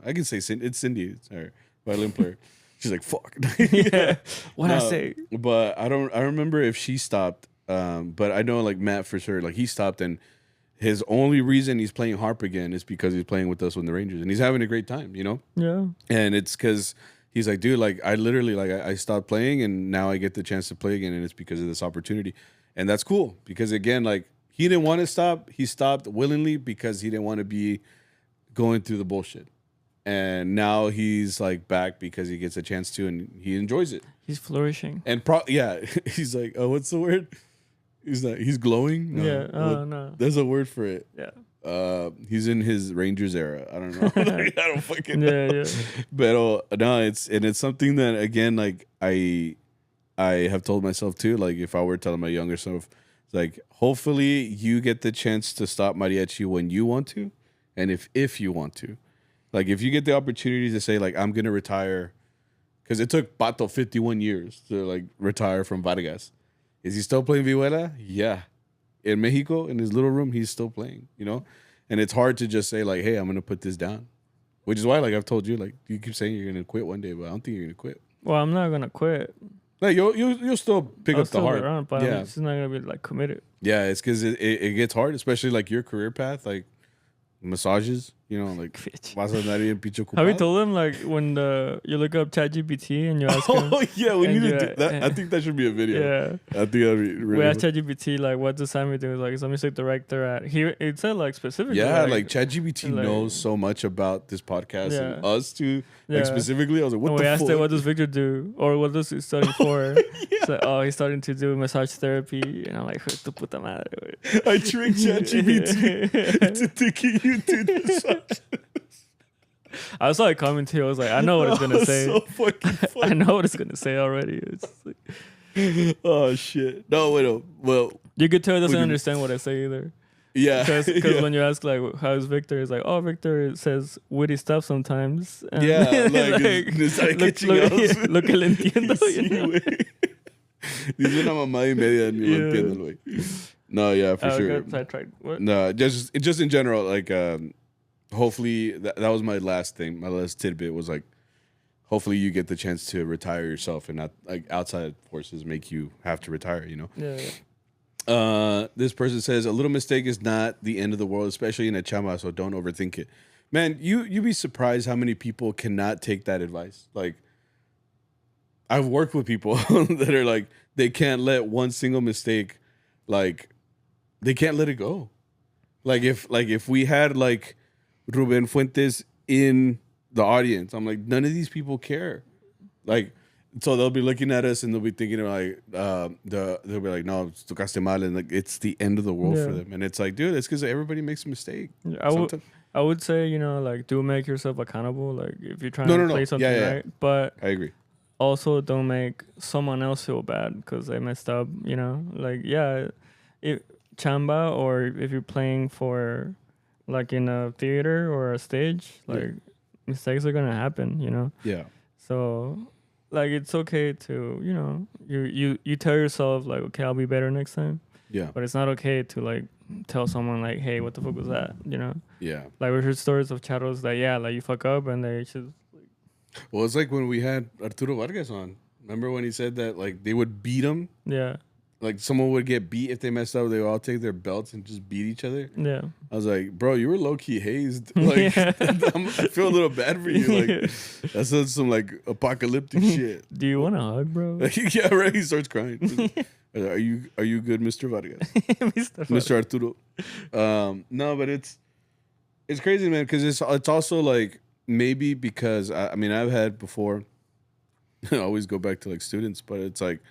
I can say it's Cindy, it's our violin player. She's like, fuck. Yeah. What I No, say? But I remember if she stopped. But I know like Matt for sure, like he stopped, and his only reason he's playing harp again is because he's playing with us with the Rangers, and he's having a great time, you know? Yeah. And it's because he's like, dude, like I literally like I stopped playing, and now I get the chance to play again, and it's because of this opportunity. And that's cool because again, like he didn't want to stop. He stopped willingly because he didn't want to be going through the bullshit. And now he's like back because he gets a chance to, and he enjoys it. He's flourishing. And yeah, he's like, oh, what's the word? He's glowing. No, Yeah. Oh no. there's a word for it. Yeah. He's in his Rangers era. I don't know. Like, I don't fucking know. Yeah. Yeah. But no, it's something that again, like I have told myself too. Like if I were telling my younger self, like hopefully you get the chance to stop mariachi when you want to, and if you want to. Like, if you get the opportunity to say, like, I'm going to retire, because it took Pato 51 years to, like, retire from Vargas. Is he still playing Vihuela? Yeah. In Mexico, in his little room, he's still playing, you know? And it's hard to just say, like, hey, I'm going to put this down. Which is why, like, I've told you, like, you keep saying you're going to quit one day, but I don't think you're going to quit. Well, I'm not going to quit. Like, you'll still pick up the heart. Around, but I'm just not going to be, like, committed. Yeah, it's because it gets hard, especially, like, your career path, like, massages, you know, like, vas a andar bien pinche ocupado. Have you told them, like, when you look up ChatGPT and you ask him? Oh, yeah, we need to do that. I think that should be a video. Yeah. I think that'd be really. We asked ChatGPT, like, what does Sammy do? Like, he's a music director at. It said, like, specifically. Yeah, like ChatGPT knows so much about this podcast and us too. Like, specifically, I was like, what the fuck? We asked it, what does Victor do? Or what does he study for? It's like, oh, he's starting to do massage therapy. And I'm like, tu puta madre. I tricked ChatGPT into thinking you did massage. I was like commenting. I was like, I know what it's gonna say. So fucking funny. I know what it's gonna say already. It's like, oh shit! No, wait. Well, you could tell it doesn't understand what I say either. Yeah, because when you ask like, how's Victor? It's like, oh, Victor says witty stuff sometimes. And yeah, lo que le entiendo. Dice una mamá y media ni lo entiendo, güey. No, yeah, for sure. I tried. What? No, just in general, like. Hopefully, that was my last thing. My last tidbit was like, hopefully you get the chance to retire yourself and not like outside forces make you have to retire, you know? Yeah. This person says, a little mistake is not the end of the world, especially in a chamba, so don't overthink it. Man, you'd be surprised how many people cannot take that advice. Like, I've worked with people that are like, they can't let one single mistake, like, they can't let it go. Like, if we had, like, Ruben Fuentes in the audience, I'm like, none of these people care. Like, so they'll be looking at us and they'll be thinking like, they'll be like, no, tocaste mal, and like it's the end of the world for them. And it's like, dude, it's because everybody makes a mistake. I would say, you know, like, do make yourself accountable. Like, if you're trying to play something right, but I agree. Also, don't make someone else feel bad because they messed up. You know, like, if chamba or if you're playing for. Like in a theater or a stage, like mistakes are gonna happen, you know. Yeah. So, like, it's okay to, you know, you tell yourself like, okay, I'll be better next time. Yeah. But it's not okay to like tell someone like, hey, what the fuck was that? You know. Yeah. Like, we heard stories of charros that like you fuck up and they just. Well, it's like when we had Arturo Vargas on. Remember when he said that like they would beat him? Yeah. Like someone would get beat if they messed up. They would all take their belts and just beat each other. Yeah. I was like, bro, you were low key hazed. Like, I feel a little bad for you. Like, that's some like apocalyptic shit. Do you want a hug, bro? Yeah, right. He starts crying. Are you good, Mr. Vargas? Mr. Arturo. No, but it's crazy, man. Because it's also like maybe because I mean I've had before. I always go back to like students, but it's like.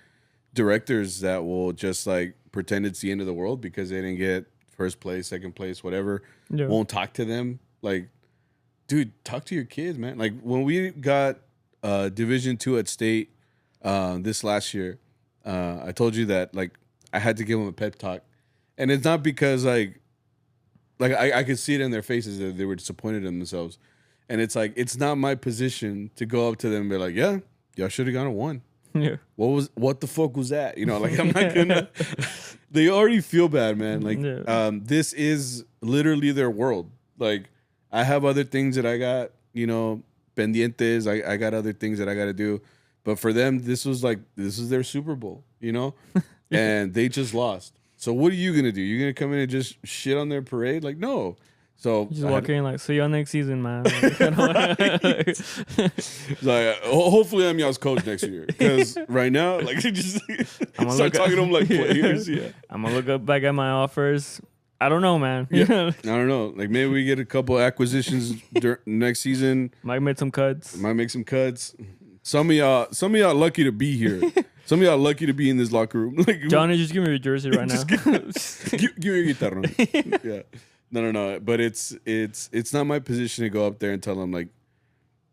Directors that will just like pretend it's the end of the world because they didn't get first place, second place, whatever. Yeah. Won't talk to them. Like, dude, talk to your kids, man. Like when we got Division II at state this last year, I told you that like I had to give them a pep talk, and it's not because like I could see it in their faces that they were disappointed in themselves, and it's like it's not my position to go up to them and be like, yeah, y'all should have gone and won. Yeah. What the fuck was that? You know, like I'm not gonna. They already feel bad, man. Like, this is literally their world. Like, I have other things that I got, you know, pendientes. I got other things that I got to do, but for them, this is their Super Bowl, you know, and they just lost. So what are you gonna do? You're gonna come in and just shit on their parade? Like, no. So just walk in like, see y'all next season, man. Like, hopefully I'm y'all's coach next year. Because right now, like, just start talking to them like players. Yeah, I'm gonna look up back at my offers. I don't know, man. Yeah, I don't know. Like maybe we get a couple acquisitions next season. Might make some cuts. Some of y'all lucky to be here. Some of y'all lucky to be in this locker room. Like, Johnny, just give me your jersey right now. give me your guitar. Yeah. No. But it's not my position to go up there and tell them, like,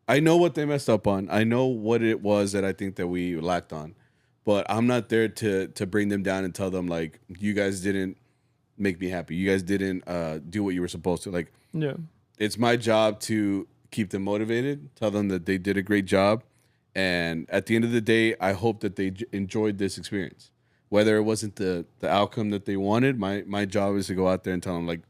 I know what they messed up on. I know what it was that I think that we lacked on. But I'm not there to bring them down and tell them, like, you guys didn't make me happy. You guys didn't do what you were supposed to. Like, yeah, it's my job to keep them motivated, tell them that they did a great job. And at the end of the day, I hope that they enjoyed this experience. Whether it wasn't the outcome that they wanted, my job is to go out there and tell them, like,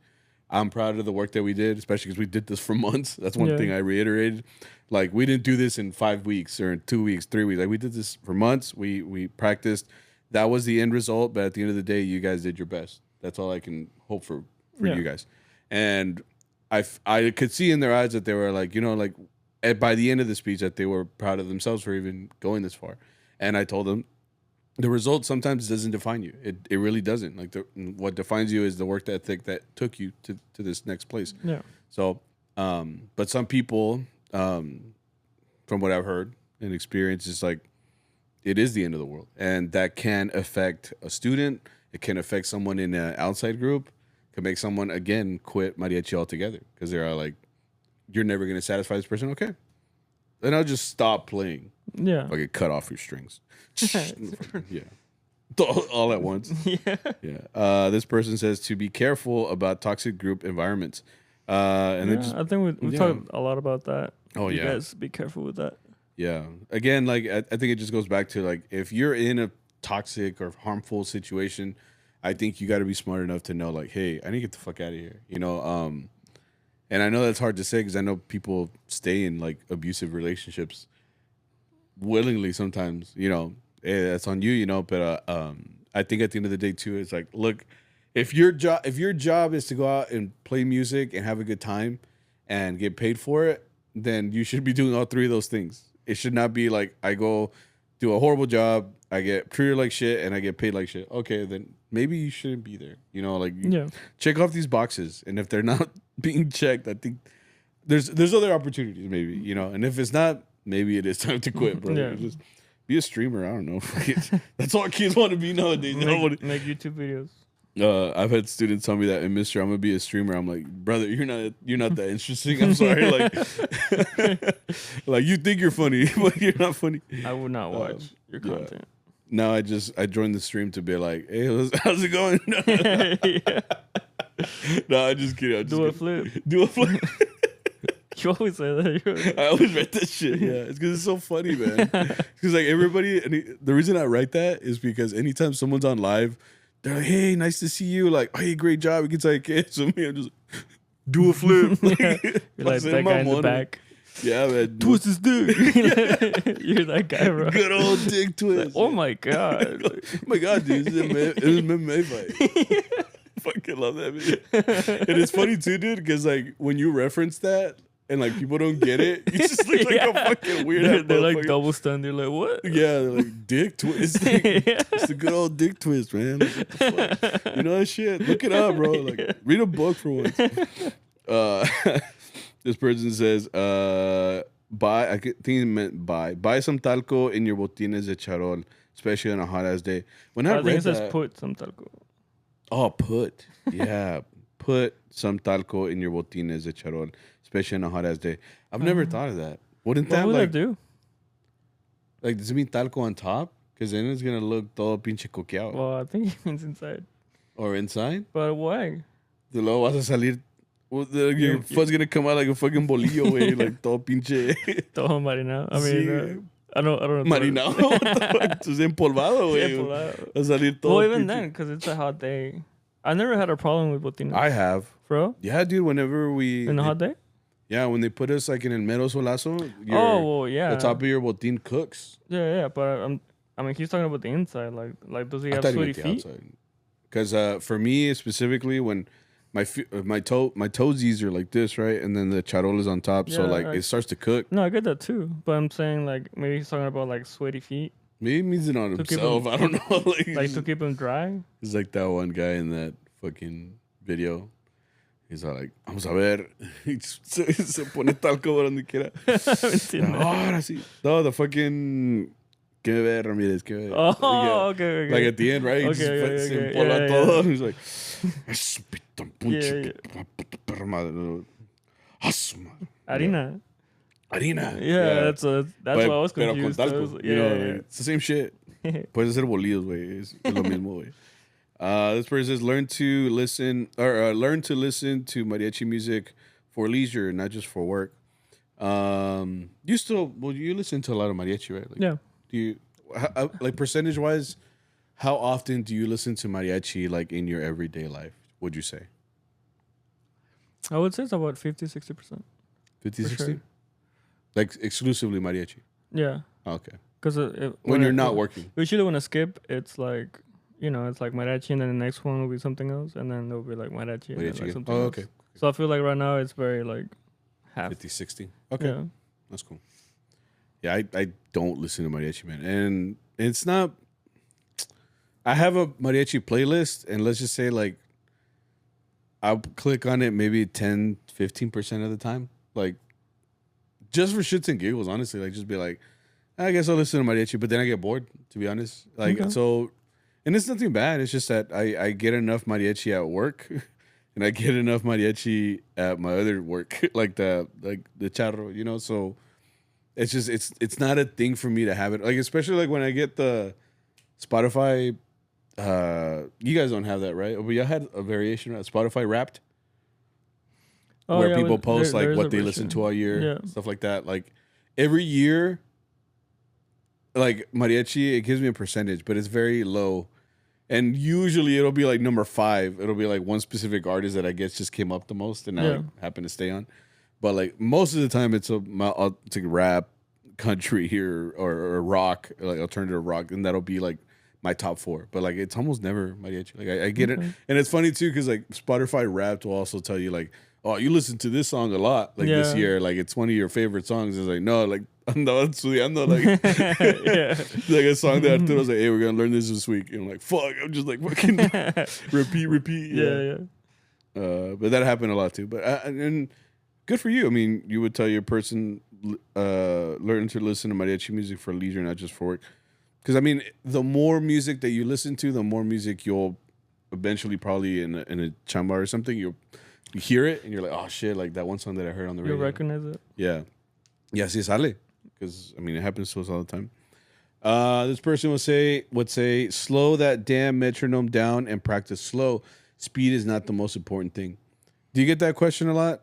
I'm proud of the work that we did, especially because we did this for months. That's one thing I reiterated. Like, we didn't do this in 5 weeks or in 2 weeks, 3 weeks. Like, we did this for months. We practiced. That was the end result. But at the end of the day, you guys did your best. That's all I can hope for you guys. And I could see in their eyes that they were like, you know, like by the end of the speech that they were proud of themselves for even going this far. And I told them, the result sometimes doesn't define you. It really doesn't. Like what defines you is the work ethic that took you to this next place. Yeah. So, but some people, from what I've heard and experienced, is like it is the end of the world, and that can affect a student. It can affect someone in an outside group. It can make someone again quit mariachi altogether because they're like, "You're never going to satisfy this person." Okay, then I'll just stop playing. Yeah. I get cut off your strings. Yeah. All at once. Yeah. This person says to be careful about toxic group environments. And then I think we talked a lot about that. Oh, you guys be careful with that. Yeah. Again, like I think it just goes back to like if you're in a toxic or harmful situation, I think you got to be smart enough to know like, hey, I need to get the fuck out of here. You know, and I know that's hard to say because I know people stay in like abusive relationships willingly sometimes, you know. That's on you, you know. But I think at the end of the day too, it's like, look, if your job is to go out and play music and have a good time and get paid for it, then you should be doing all three of those things. It should not be like I go do a horrible job, I get treated like shit, and I get paid like shit. Okay, then maybe you shouldn't be there. You know, like check off these boxes, and if they're not being checked, I think there's other opportunities, maybe, you know. And if it's not, maybe it is time to quit, bro. Just be a streamer. I don't know. That's all kids want to be nowadays. Make YouTube videos. I've had students tell me that, and Mister, I'm gonna be a streamer. I'm like, brother, you're not that interesting. I'm sorry. Like you think you're funny, but you're not funny. I would not watch your content. No, I joined the stream to be like, hey, how's it going? No, I'm just kidding. Do a flip. You always say that. I always write that shit. Yeah, it's because it's so funny, man. Because like everybody, the reason I write that is because anytime someone's on live, they're like, "Hey, nice to see you." Like, "Hey, great job." We can take it. So me, I'm just do a flip. You're like that guy in the back. Yeah, man. Twist his dick. You're that guy, bro. Good old dick twist. Like, oh my god. Oh my god, dude. It was MMA fight. Fucking love that video. And it's funny too, dude, because like when you reference that. And like people don't get it, you just look like a fucking weird. They're like double stunned. They're like, what? Yeah, they're like dick twist. It's the good old dick twist, man. You know that shit? Look it up, bro. Like read a book for once. This person says, buy. I think it meant buy some talco in your botines de charol, especially on a hot ass day. When I read it says put some talco. Oh, put. Yeah, put some talco in your botines de charol. Especially on a hot ass day. I've never thought of that. Wouldn't that what would like that do? Like does it mean talco on top? Because then it's gonna look todo pinche coqueado. Well, I think it means inside. Or inside? But why? De luego vas a salir. Your foot's gonna come out like a fucking bolillo, way, like todo pinche. Todo marinado. I mean, I don't know. Marinado? What the fuck? Es empolvado, güey. Va a salir todo. Well, even then, because it's a hot day. I never had a problem with botines. I have. Bro? Yeah, dude. Whenever we in a hot day. Yeah, when they put us like in el mero solazo, the top of your botín cooks. Yeah, but I mean, he's talking about the inside. Like does he have sweaty feet? Because for me specifically, when my toesies are like this, right, and then the charol is on top, so like it starts to cook. No, I get that too, but I'm saying like maybe he's talking about like sweaty feet. Maybe he means it on himself. I don't know. Like to keep him dry. It's like that one guy in that fucking video. He's like, vamos a ver. Se pone talco por donde quiera. Ahora sí. No, the fucking... ¿Qué me ve, Ramírez? ¿Qué me ve? Oh, okay. Like at the end, right? Okay, se empola todo. He's like, es pitón punche. Perra madre. Harina. Harina. Yeah, that's what I was confused. Pero con talco. It's the same shit. Puedes hacer bolillos, güey. Es lo mismo, güey. This person says, learn to listen to mariachi music for leisure, not just for work. You listen to a lot of mariachi, right? Like, Yeah. Do you like percentage wise? How often do you listen to mariachi like in your everyday life? Would you say I would say it's about 50-60%. 50, For 60? sure. Like exclusively mariachi. Yeah. Okay. Because When you're not working. usually when I skip, it's like, it's like mariachi, and then the next one will be something else, and then it'll be like mariachi, and then Mariachi like again? something Oh, else. okay. So I feel like right now it's very like half. 50, 60. Okay. Yeah. That's cool. Yeah, I don't listen to mariachi, man. And it's not. I have a mariachi playlist, and let's just say, like, I'll click on it maybe 10, 15% of the time. Like, just for shits and giggles, honestly. Like, just be like, I guess I'll listen to mariachi, but then I get bored, to be honest. Like, Okay. so, and it's nothing bad. It's just that I get enough mariachi at work, and I get enough mariachi at my other work, like the charro, so it's just, it's not a thing for me to have it. Like, especially like when I get the Spotify, you guys don't have that, right? But y'all had a variation of Spotify Wrapped, where people post like what they listen to all year, stuff like that. Like every year, like mariachi, it gives me a percentage, but it's very low. And usually it'll be like number 5. It'll be like one specific artist that I guess just came up the most and I happen to stay on. But like most of the time it's like rap, country here, or rock, like alternative rock, and that'll be like my top 4. But like it's almost never mariachi. Like I get it, and it's funny too because like Spotify Wrapped will also tell you like, oh, you listen to this song a lot, like this year, like it's one of your favorite songs. It's like no, like ando estudiando, like like a song that Arturo's like, hey, we're gonna learn this week, and I'm like, fuck, I'm just like fucking repeat, yeah. But that happened a lot too. But and good for you. I mean, you would tell your person learn to listen to mariachi music for leisure, not just for work. Because I mean, the more music that you listen to, the more music you'll eventually probably in a chamba or something, you hear it and you're like, oh shit, like that one song that I heard on the radio. You recognize it? Yeah. Yeah, sí sale. Because I mean, it happens to us all the time. This person would say, slow that damn metronome down and practice slow. Speed is not the most important thing. Do you get that question a lot?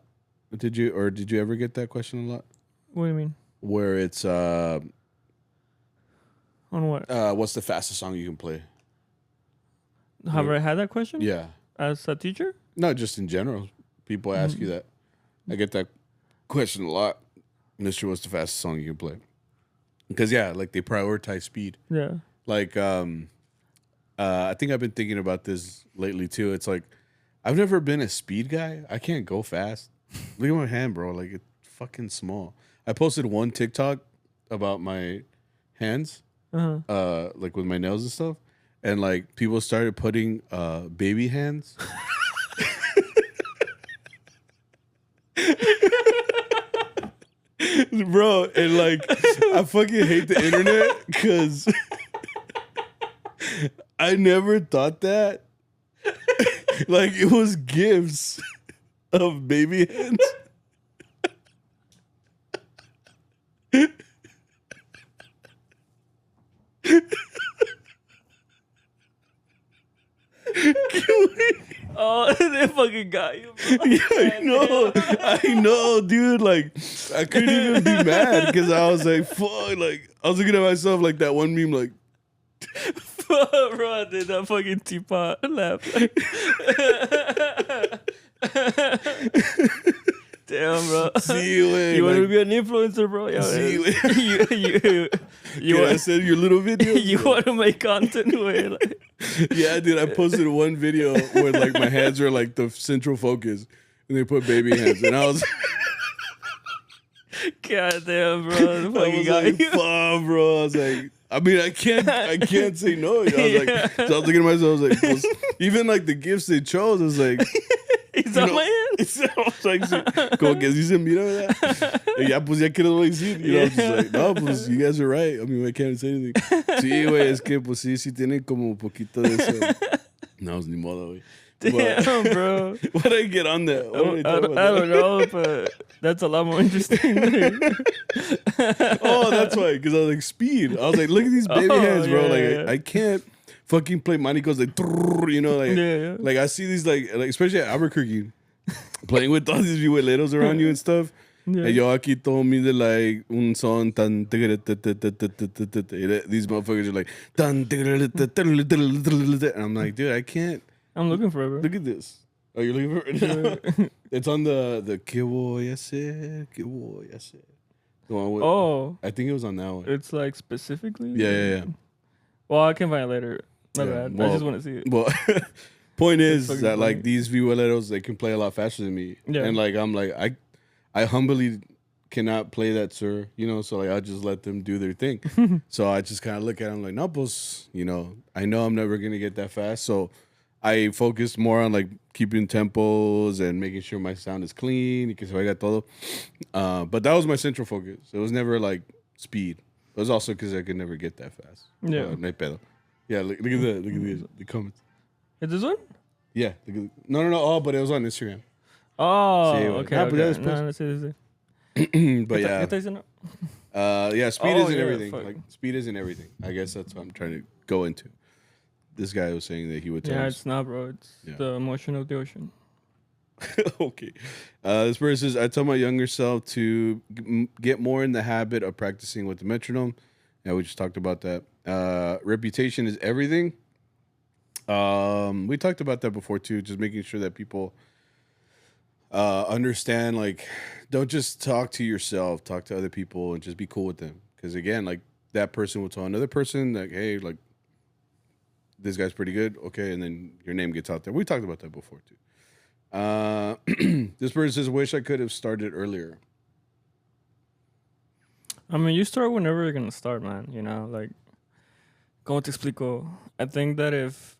Did you ever get that question a lot? What do you mean? Where it's on what? What's the fastest song you can play? Have I had that question? Yeah. As a teacher? No, just in general. People ask you that. I get that question a lot. Mister, what's the fastest song you can play? Because like they prioritize speed. Yeah. Like I think I've been thinking about this lately too. It's like I've never been a speed guy. I can't go fast. Look at my hand, bro. Like it's fucking small. I posted one TikTok about my hands, like with my nails and stuff, and like people started putting baby hands. Bro, and like I fucking hate the internet because I never thought that. Like it was gifts of baby hands. Oh, they fucking got you, bro. Yeah, I know, dude. Like, I couldn't even be mad because I was like, fuck. Like, I was looking at myself like that one meme, like, bro, I did that fucking teapot laugh. Damn, bro. see you in. You want like, to be an influencer, bro? Yo, see you I said your little video. you want to make content where like, Yeah, dude. I posted one video where like my hands were like the central focus, and they put baby hands, and I was. God damn, bro. The I fucking was got like, you. fuck, bro. I was like, I mean, I can't say no. I was like, so I was looking at myself. I was like, pues, even like the gifts they chose, I was like, Is that my hand? I was like, sí, como que sí se mira, ¿verdad? Y ya, pues, ya que les voy a decir. You know, I was just like, no, pues, you guys are right. I mean, I can't say anything. Sí, güey, es que, pues, sí tienen como un poquito de eso. No, ni modo, güey. Damn, bro. What did I get on that? I don't know, but that's a lot more interesting. Oh, that's why. Because I was like, speed. I was like, look at these baby hands, bro. Yeah, Like, yeah. I can't fucking play manicos like, you know, like, Yeah. like I see these like especially at Albuquerque, playing with all these vihueleros around you and stuff. Yeah. And yo aquí told me that like un son tan these motherfuckers are like tan and I'm like, dude, I can't. I'm looking for it, bro. Look at this. Oh, you're looking for it now? It's on the ¿Qué voy a hacer? ¿Qué voy a hacer? The one with, I think it was on that one. It's like specifically. Yeah. Well, I can find it later. My bad. Well, I just want to see it. Well, point is fucking that like funny. these violeros, they can play a lot faster than me. Yeah. And like I'm like I humbly cannot play that, sir. You know, so like I just let them do their thing. So I just kind of look at them like, no, pues, you know, I know I'm never gonna get that fast. So I focused more on like keeping tempos and making sure my sound is clean. Because I got todo. But that was my central focus. It was never like speed. It was also because I could never get that fast. Yeah. No hay pedo. Yeah, look at the comments. Is this one? Yeah. No. Oh, but it was on Instagram. Oh, Sí, okay. but that was No, sí. But yeah. ¿Qué está diciendo? Yeah, speed Oh, isn't yeah, everything. fuck. Like speed isn't everything. I guess that's what I'm trying to go into. This guy was saying that he would tell Yeah, us. it's not, bro. It's the motion of the ocean. Okay. This person says, I tell my younger self to get more in the habit of practicing with the metronome. Yeah, we just talked about that. Reputation is everything. We talked about that before too, just making sure that people understand, like, don't just talk to yourself, talk to other people and just be cool with them. Because again, like that person will tell another person like, hey, like this guy's pretty good. Okay. And then your name gets out there. We talked about that before too. This person says, wish I could have started earlier. I mean, you start whenever you're going to start, man. You know, like, como te explico? I think that if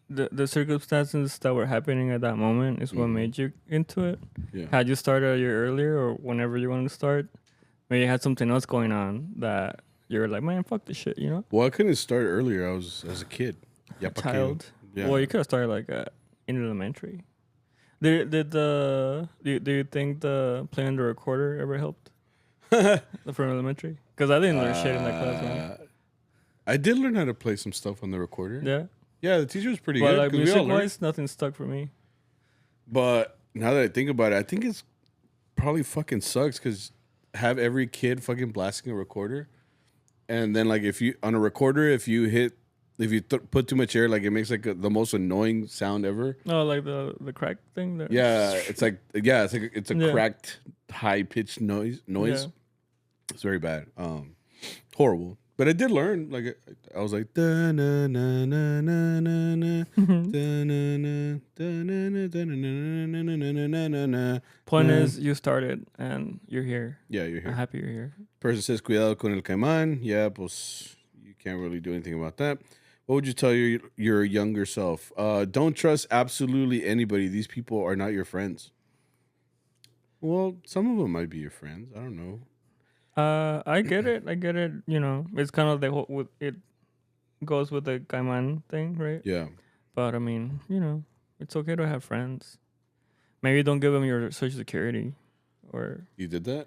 the circumstances that were happening at that moment is what made you into it. Yeah. Had you started a year earlier or whenever you wanted to start, maybe you had something else going on that you were like, man, fuck this shit, you know? Well, I couldn't start earlier. I was as a kid. Yeah, Child. Yeah. Well, you could have started like in elementary. Do you think the playing the recorder ever helped? From elementary? Because I didn't learn shit in that class, man. I did learn how to play some stuff on the recorder. Yeah. Yeah, the teacher was pretty But good. like 'cause we all learned. music-wise, nothing stuck for me. But now that I think about it, I think it's probably fucking sucks because have every kid fucking blasting a recorder, and then like if you on a recorder, if you put too much air, like it makes like the most annoying sound ever. Oh, like the crack thing. There. Yeah, it's a cracked, high pitched noise. Yeah. It's very bad. Horrible. But I did learn. Like I was like, da na na na na na na, da na na da na na da na na na na na na na. Point is, you started and you're here. Yeah, you're I'm here. happy you're here. Person says, cuidado con el caimán. Yeah, pues you can't really do anything about that. What would you tell your younger self? Don't trust absolutely anybody. These people are not your friends. Well, some of them might be your friends. I don't know. I get it. You know, it's kind of the whole, it goes with the caiman thing, right? Yeah. But I mean, you know, it's okay to have friends. Maybe don't give them your social security, or You did that?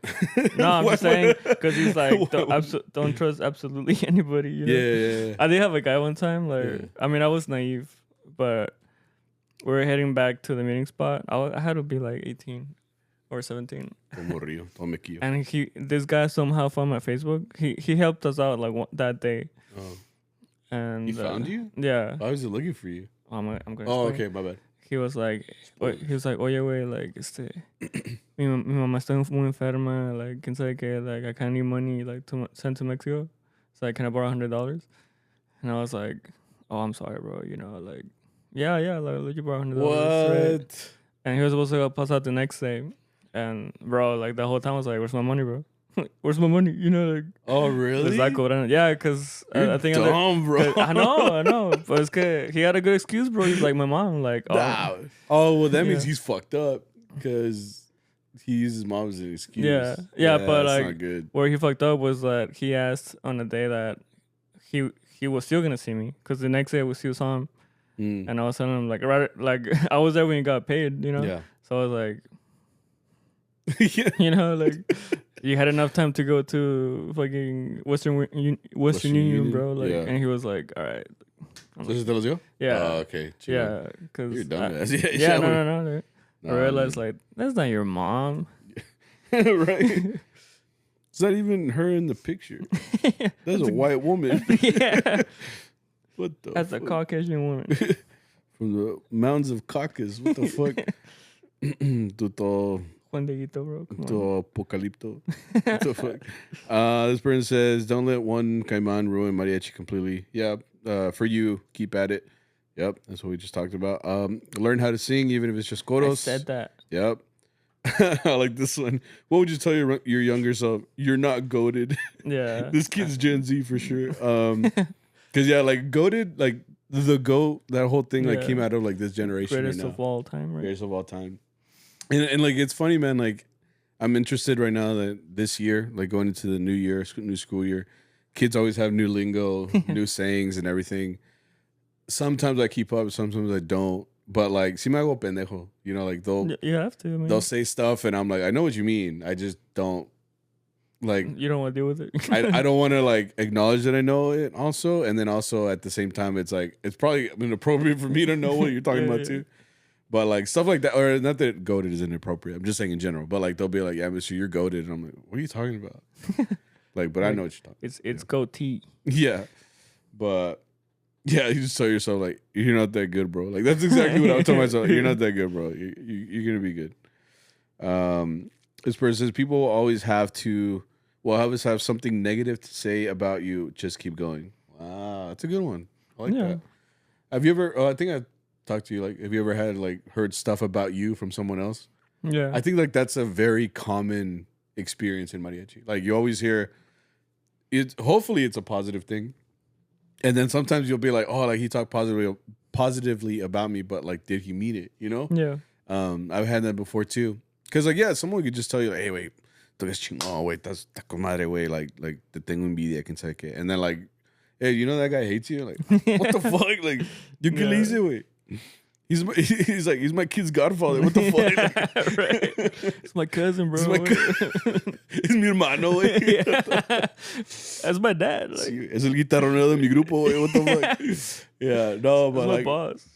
no, I'm just saying because he's like don't trust absolutely anybody. You know? Yeah. I did have a guy one time. Like, Yeah. I mean, I was naive, but we were heading back to the meeting spot. I had to be like 18 or 17. And this guy somehow found my Facebook. He helped us out like that day. Oh. And He found you? Yeah. Why was he looking for you? I'm gonna Oh, explain. okay, my bad. He was like, oye, güey, like, mi mamá está muy enferma, like, quién sabe qué, like, I can't need money, like, to send to Mexico. So, like, can I borrow $100? And I was like, oh, I'm sorry, bro, you know, like, yeah, like, let you borrow $100. What? Right? And he was supposed to go pass out the next day. And, bro, like, the whole time I was like, where's my money, bro? Where's my money? You know, like. Oh, really? Yeah, because I think dumb, bro. I know. But it's good. He had a good excuse, bro. He's like my mom. Like, oh, well, that means he's fucked up because he uses his mom as an excuse. Yeah, but that's like, not good. where he fucked up was that he asked on a day that he was still gonna see me because the next day we still saw him, and I was telling him like, right, like I was there when he got paid, you know. Yeah. So I was like, you know, like. You had enough time to go to fucking Western Union, bro. Like, and he was like, "All right." Yeah. Oh, okay. Chill. Yeah, because you're dumbass. No. I realized like that's not your mom. Right? It's not even her in the picture. That's a white woman. Yeah. What the That's a Caucasian woman. From the mountains of Caucasus. What the fuck? Tuto Juan Dieguito, bro. Come to on. Apocalypto. What the fuck? This person says, don't let one caiman ruin mariachi completely. Yeah. For you, keep at it. Yep. That's what we just talked about. Learn how to sing, even if it's just I coros. said that. Yep. I like this one. What would you tell your younger self? You're not goated. Yeah. This kid's Gen Z for sure. Cause yeah, like goated, like the goat, that whole thing like Yeah. came out of like this generation Greatest right now. of all time, right? Greatest of all time. And like it's funny, man. Like I'm interested right now that this year, like going into the new year, new school year, kids always have new lingo, new sayings, and everything. Sometimes I keep up, sometimes I don't. But like, si me hago pendejo, you know, like You have to, man. they'll say stuff, and I'm like, I know what you mean. I just don't like. You don't want to deal with it. I don't want to like acknowledge that I know it also, and then also at the same time, it's like it's probably inappropriate for me to know what you're talking about too. But like stuff like that, or not that goated is inappropriate. I'm just saying in general. But like they'll be like, "Yeah, Mister, you're goated," and I'm like, "What are you talking about?" Like, but I know what you're talking. It's goatee. Yeah, but yeah, you just tell yourself like, "You're not that good, bro." Like that's exactly what I told myself. You're not that good, bro. You're gonna be good. This person says people always have to. Well, always have something negative to say about you. Just keep going. Wow, that's a good one. I like that. Have you ever? I think I've talked to you. Like, have you ever had like heard stuff about you from someone else? Yeah. I think like that's a very common experience in mariachi. Like you always hear it. Hopefully, it's a positive thing, and then sometimes you'll be like, "Oh, like he talked positively about me," but like, did he mean it? You know? Yeah. I've had that before too. Cause like, yeah, someone could just tell you, like, "Hey, wait, tú eres chingón, wait, that's con madre, way." Like te tengo envidia, can say que, and then like, hey, you know that guy hates you. Like, what the fuck? Like, you can leave it, wait. He's like he's my kid's godfather. What the fuck? Like, Right. It's my cousin, bro. He's my He's mi hermano, güey. That's my dad. Like, Sí, es el guitarronero de mi grupo, güey. What the fuck? Yeah, no, but that's my like, boss.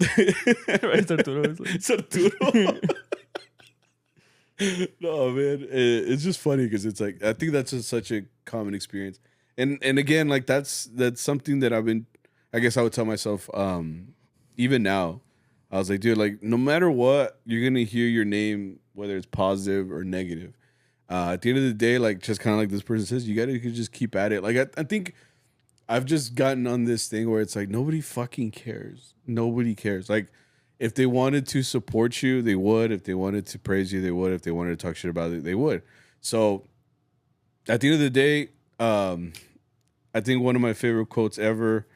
Right, it's Arturo. It's Arturo. No, man, it's just funny because it's like I think that's just such a common experience, and again, like that's something that I've been. I guess I would tell myself, even now. I was like, dude, like no matter what, you're gonna hear your name, whether it's positive or negative. At the end of the day, like just kind of like this person says, you could just keep at it. Like I think I've just gotten on this thing where it's like nobody fucking cares. Nobody cares. Like if they wanted to support you, they would. If they wanted to praise you, they would. If they wanted to talk shit about it, they would. So at the end of the day, I think one of my favorite quotes ever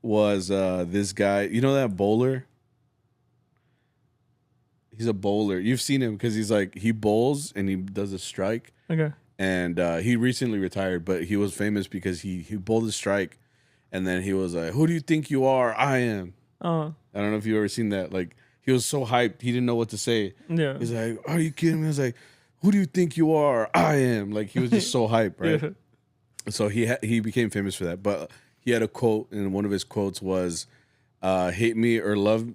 was this guy. You know that bowler? He's a bowler. You've seen him because he's like he bowls and he does a strike. okay. And he recently retired, but he was famous because he bowled a strike, and then he was like, "Who do you think you are? I am." I don't know if you've ever seen that. Like he was so hyped, he didn't know what to say. Yeah. He's like, "Are you kidding me?" I was like, "Who do you think you are? I am." Like he was just so hyped, right? Yeah. So he became famous for that. But he had a quote, and one of his quotes was, hate me or loved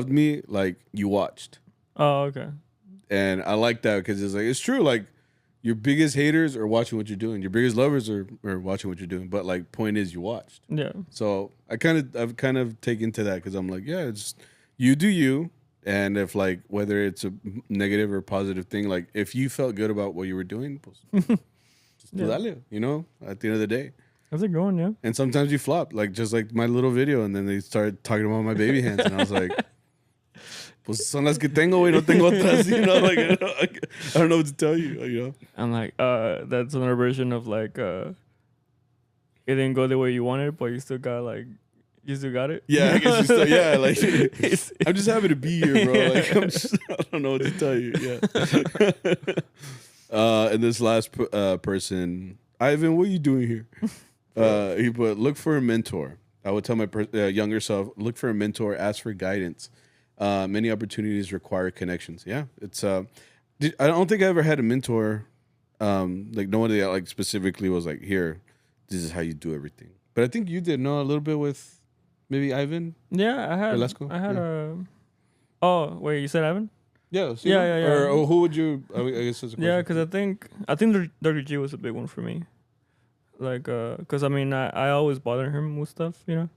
me like you watched." Oh, okay. And I like that because it's like it's true. Like your biggest haters are watching what you're doing. Your biggest lovers are watching what you're doing. But like, point is, you watched. Yeah. So I've kind of taken to that because I'm like, yeah, it's you do you. And if like whether it's a negative or positive thing, like if you felt good about what you were doing, pues, just dale, you know. At the end of the day. How's it going? Yeah. And sometimes you flop, like just like my little video, and then they started talking about my baby hands, and I was like, "Pues son las que tengo, y no tengo otras," you know. Like I don't know what to tell you, you know. I'm like, that's another version of like, it didn't go the way you wanted, but you still got it. Yeah, I guess you still, yeah. Like I'm just happy to be here, bro. Like I don't know what to tell you. Yeah. And this last person, Ivan, what are you doing here? He put, look for a mentor. I would tell my younger self, look for a mentor, ask for guidance. Many opportunities require connections. Yeah, it's. I don't think I ever had a mentor, like no one that like specifically was like, here, this is how you do everything. But I think you did know a little bit with maybe Ivan. Yeah, I had. Velasco? I had Yeah. a. Oh wait, you said Ivan? Yeah, Yeah. Or who would you? I guess that's a question. Yeah, because I think Dr. G was a big one for me. Like, because I mean, I always bother him with stuff, you know.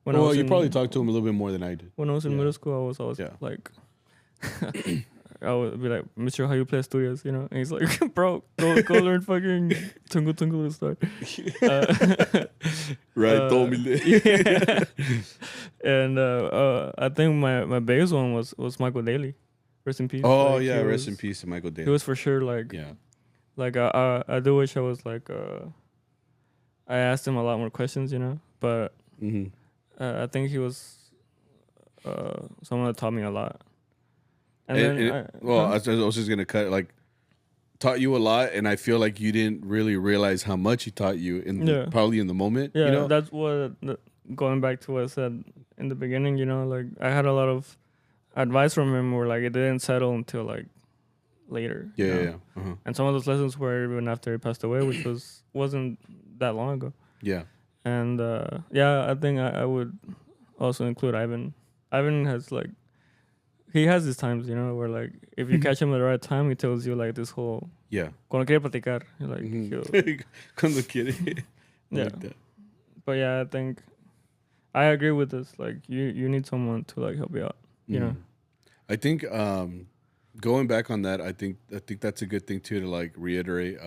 Well, you probably talked to him a little bit more than I did. When I was in middle school, I was always like, I would be like, Mister, how you play Studios, you know? And he's like, bro, go learn fucking Tungu Tungu to start. Right, told me. Yeah. And I think my biggest one was Michael Daly. Rest in peace. Oh like, yeah, rest in peace to Michael Daly. He was for sure like like I do wish I was like I asked him a lot more questions, you know, but I think he was someone that taught me a lot. I was just gonna cut like taught you a lot, and I feel like you didn't really realize how much he taught you probably in the moment. Yeah, you know? That's what going back to what I said in the beginning. You know, like I had a lot of advice from him where like it didn't settle until like later. Yeah. And some of those lessons were even after he passed away, which wasn't that long ago. Yeah. And I think I would also include Ivan. Ivan has like he has these times, you know, where like if you catch him at the right time, he tells you like this whole cuando quiere platicar, like cuando quiere. Like that. But yeah, I think I agree with this. Like you need someone to like help you out. You know. I think going back on that, I think that's a good thing too to like reiterate.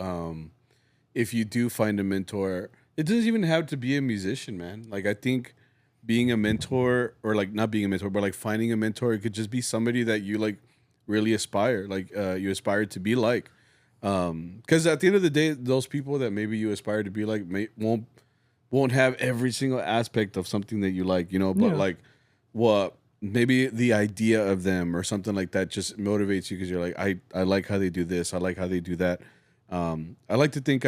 If you do find a mentor, it doesn't even have to be a musician, man. Like I think being a mentor, or like not being a mentor, but like finding a mentor, it could just be somebody that you like really aspire, like you aspire to be like. Because at the end of the day, those people that maybe you aspire to be like won't have every single aspect of something that you like, you know. But like what maybe the idea of them or something like that just motivates you because you're like, I like how they do this, I like how they do that. I like to think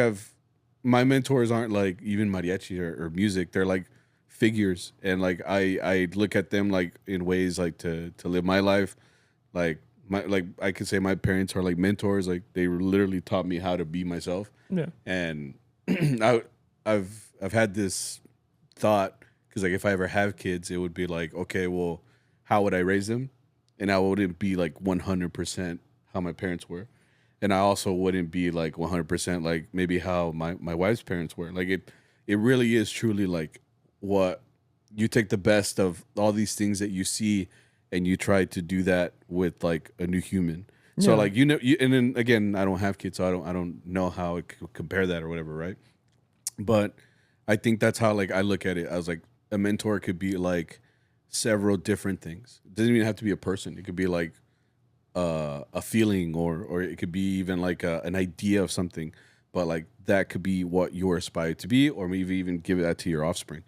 my mentors aren't like even mariachi or music. They're like figures, and like I look at them like in ways like to live my life. Like I could say my parents are like mentors. Like they literally taught me how to be myself. Yeah. And I've had this thought, because like if I ever have kids, it would be like, okay, well, how would I raise them? And I wouldn't be like 100% how my parents were. And I also wouldn't be like 100% like maybe how my wife's parents were. Like it really is truly like what you take the best of all these things that you see, and you try to do that with like a new human. Yeah. So like, you know, and then again, I don't have kids, so I don't know how I could compare that or whatever. Right. But I think that's how like I look at it. I was like, a mentor could be like several different things. It doesn't even have to be a person. It could be like a feeling, or it could be even like an idea of something, but like that could be what you're aspired to be, or maybe even give that to your offspring.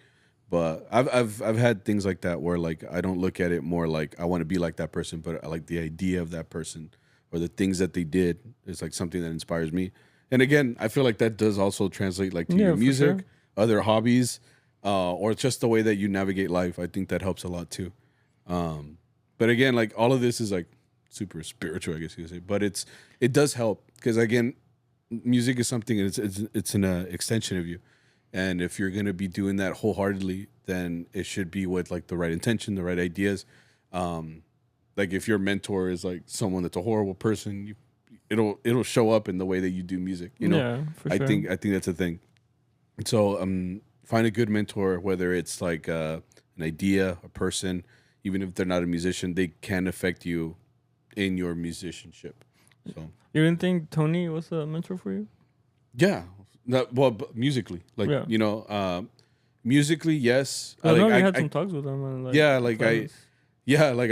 But I've had things like that where like I don't look at it more like I want to be like that person, but I like the idea of that person or the things that they did is like something that inspires me. And again, I feel like that does also translate like to your music, other hobbies, or just the way that you navigate life. I think that helps a lot too. But again, like all of this is like super spiritual, I guess you could say, but it does help because again, music is something, and it's an extension of you. And if you're going to be doing that wholeheartedly, then it should be with like the right intention, the right ideas. Like if your mentor is like someone that's a horrible person, it'll show up in the way that you do music. You know, yeah, for sure. I think that's a thing. So find a good mentor, whether it's like an idea, a person, even if they're not a musician, they can affect you in your musicianship. So you didn't think Tony was a mentor for you? Yeah. Musically, like you know, musically, yes. I know you had some talks with him. And, like, I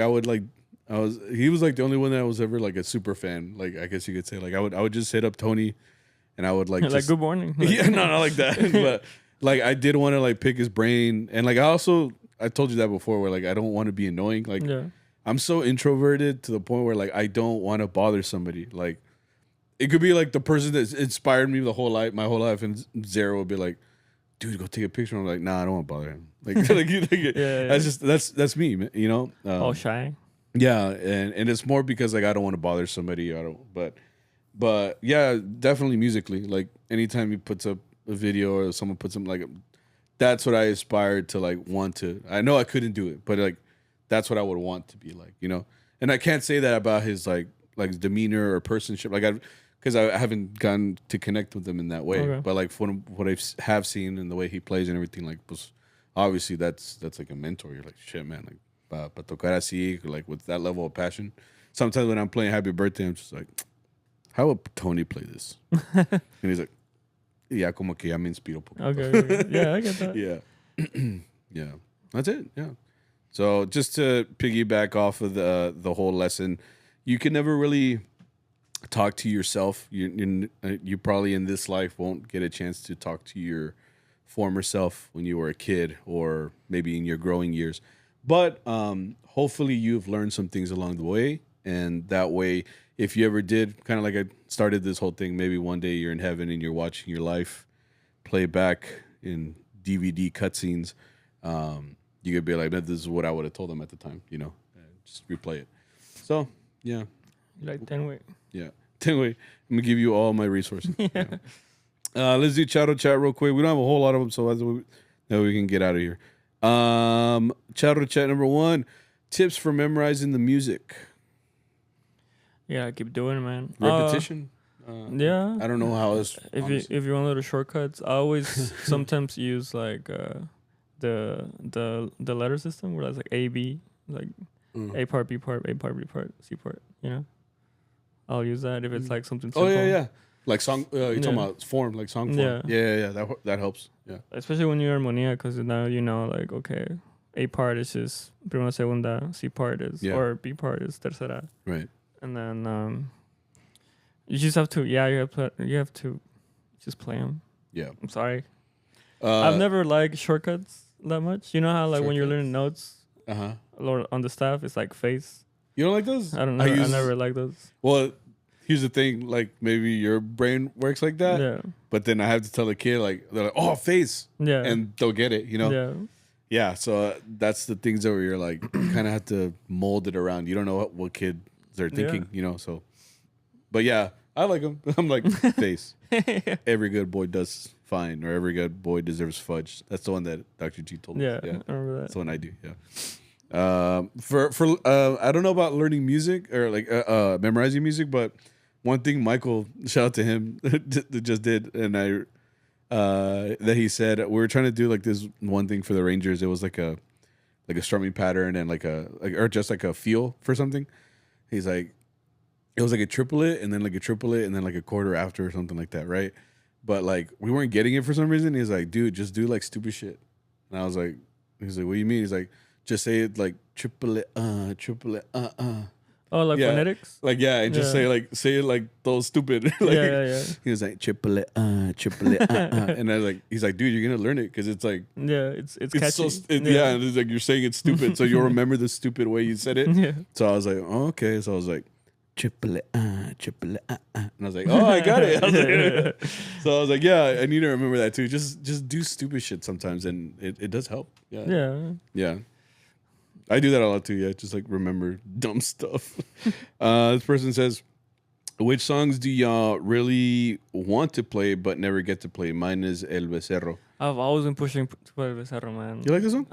would like, he was like the only one that was ever like a super fan. Like I guess you could say, like I would just hit up Tony, and I would like like good morning. Yeah, no, not like that, but like I did want to like pick his brain, and like I told you that before, where like I don't want to be annoying. Like I'm so introverted to the point where like I don't want to bother somebody. Like. It could be like the person that's inspired me my whole life, and Zara would be like, "Dude, go take a picture." I'm like, "Nah, I don't want to bother him." That's me, you know. All shy. Yeah, and it's more because like I don't want to bother somebody. But yeah, definitely musically. Like anytime he puts up a video or someone puts something like, that's what I aspired to like want to. I know I couldn't do it, but like that's what I would want to be like, you know. And I can't say that about his like demeanor or personship. Like because I haven't gotten to connect with him in that way. Okay. But like from what I have seen and the way he plays and everything, like obviously that's like a mentor. You're like, shit, man, like pa tocar así, like with that level of passion. Sometimes when I'm playing Happy Birthday, I'm just like, how would Tony play this? And he's like, yeah, como que ya me inspiro. Okay. Yeah, I get that. Yeah. Yeah. That's it. Yeah. So just to piggyback off of the whole lesson, you can never really talk to yourself. You probably in this life won't get a chance to talk to your former self when you were a kid or maybe in your growing years. But hopefully you've learned some things along the way. And that way, if you ever did, kind of like I started this whole thing, maybe one day you're in heaven and you're watching your life play back in DVD cutscenes. You could be like, this is what I would have told them at the time, just replay it. So, yeah. Like 10 way. Yeah. 10 way. I'm going to give you all my resources. Yeah. Let's do Charro Chat real quick. We don't have a whole lot of them, so now we can get out of here. Charro Chat number 1, tips for memorizing the music. Yeah, keep doing it, man. Repetition. Yeah. I don't know how else. If you want little shortcuts, I always sometimes use like the letter system where it's like A B, like A part, B part, A part, B part, C part. I'll use that if it's like something simple. Oh yeah. Like song. You're talking about form, like song form. Yeah. That helps. Yeah. Especially when you're harmonía, because now like okay, A part is just primera segunda, C part is or B part is tercera. Right. And then you just have to you have to just play them. Yeah. I'm sorry. I've never liked shortcuts that much. You know how like when you're learning notes on the staff, it's like face. You don't like those? I don't know. I never like those. Well, here's the thing. Like maybe your brain works like that. Yeah. But then I have to tell the kid like they're like, oh, face. Yeah. And they'll get it. Yeah. Yeah. So that's the things that where you're like kind of have to mold it around. You don't know what kid they're thinking. So. But yeah, I like them. I'm like face. Every good boy does fine, or every good boy deserves fudge. That's the one that Dr. G told me. Yeah, I remember that. That's the one I do. Yeah. For I don't know about learning music or like memorizing music, but one thing Michael, shout out to him, just did, and that he said we were trying to do like this one thing for the Rangers. It was like a strumming pattern and or just like a feel for something. He's like. It was like a triplet and then like a triplet and then like a quarter after or something like that, right? But like we weren't getting it for some reason. He's like, dude, just do like stupid shit. And I was like, he's like, what do you mean? He's like, just say it like triplet, triplet, Oh, like phonetics? Like and just say it like those stupid. Like, yeah. He was like triplet, triplet, and I was like, he's like, dude, you're gonna learn it because it's like it's catchy. So and it's like you're saying it's stupid, so you'll remember the stupid way you said it. Yeah. So I was like, oh, okay. So I was like. Triplet, and I was like, oh, I got it. So I was like, yeah, I need to remember that too. Just do stupid shit sometimes, and it does help. Yeah. I do that a lot too. Yeah, just like remember dumb stuff. This person says, which songs do y'all really want to play but never get to play? Mine is El Becerro. I've always been pushing to play El Becerro, man. You like this song?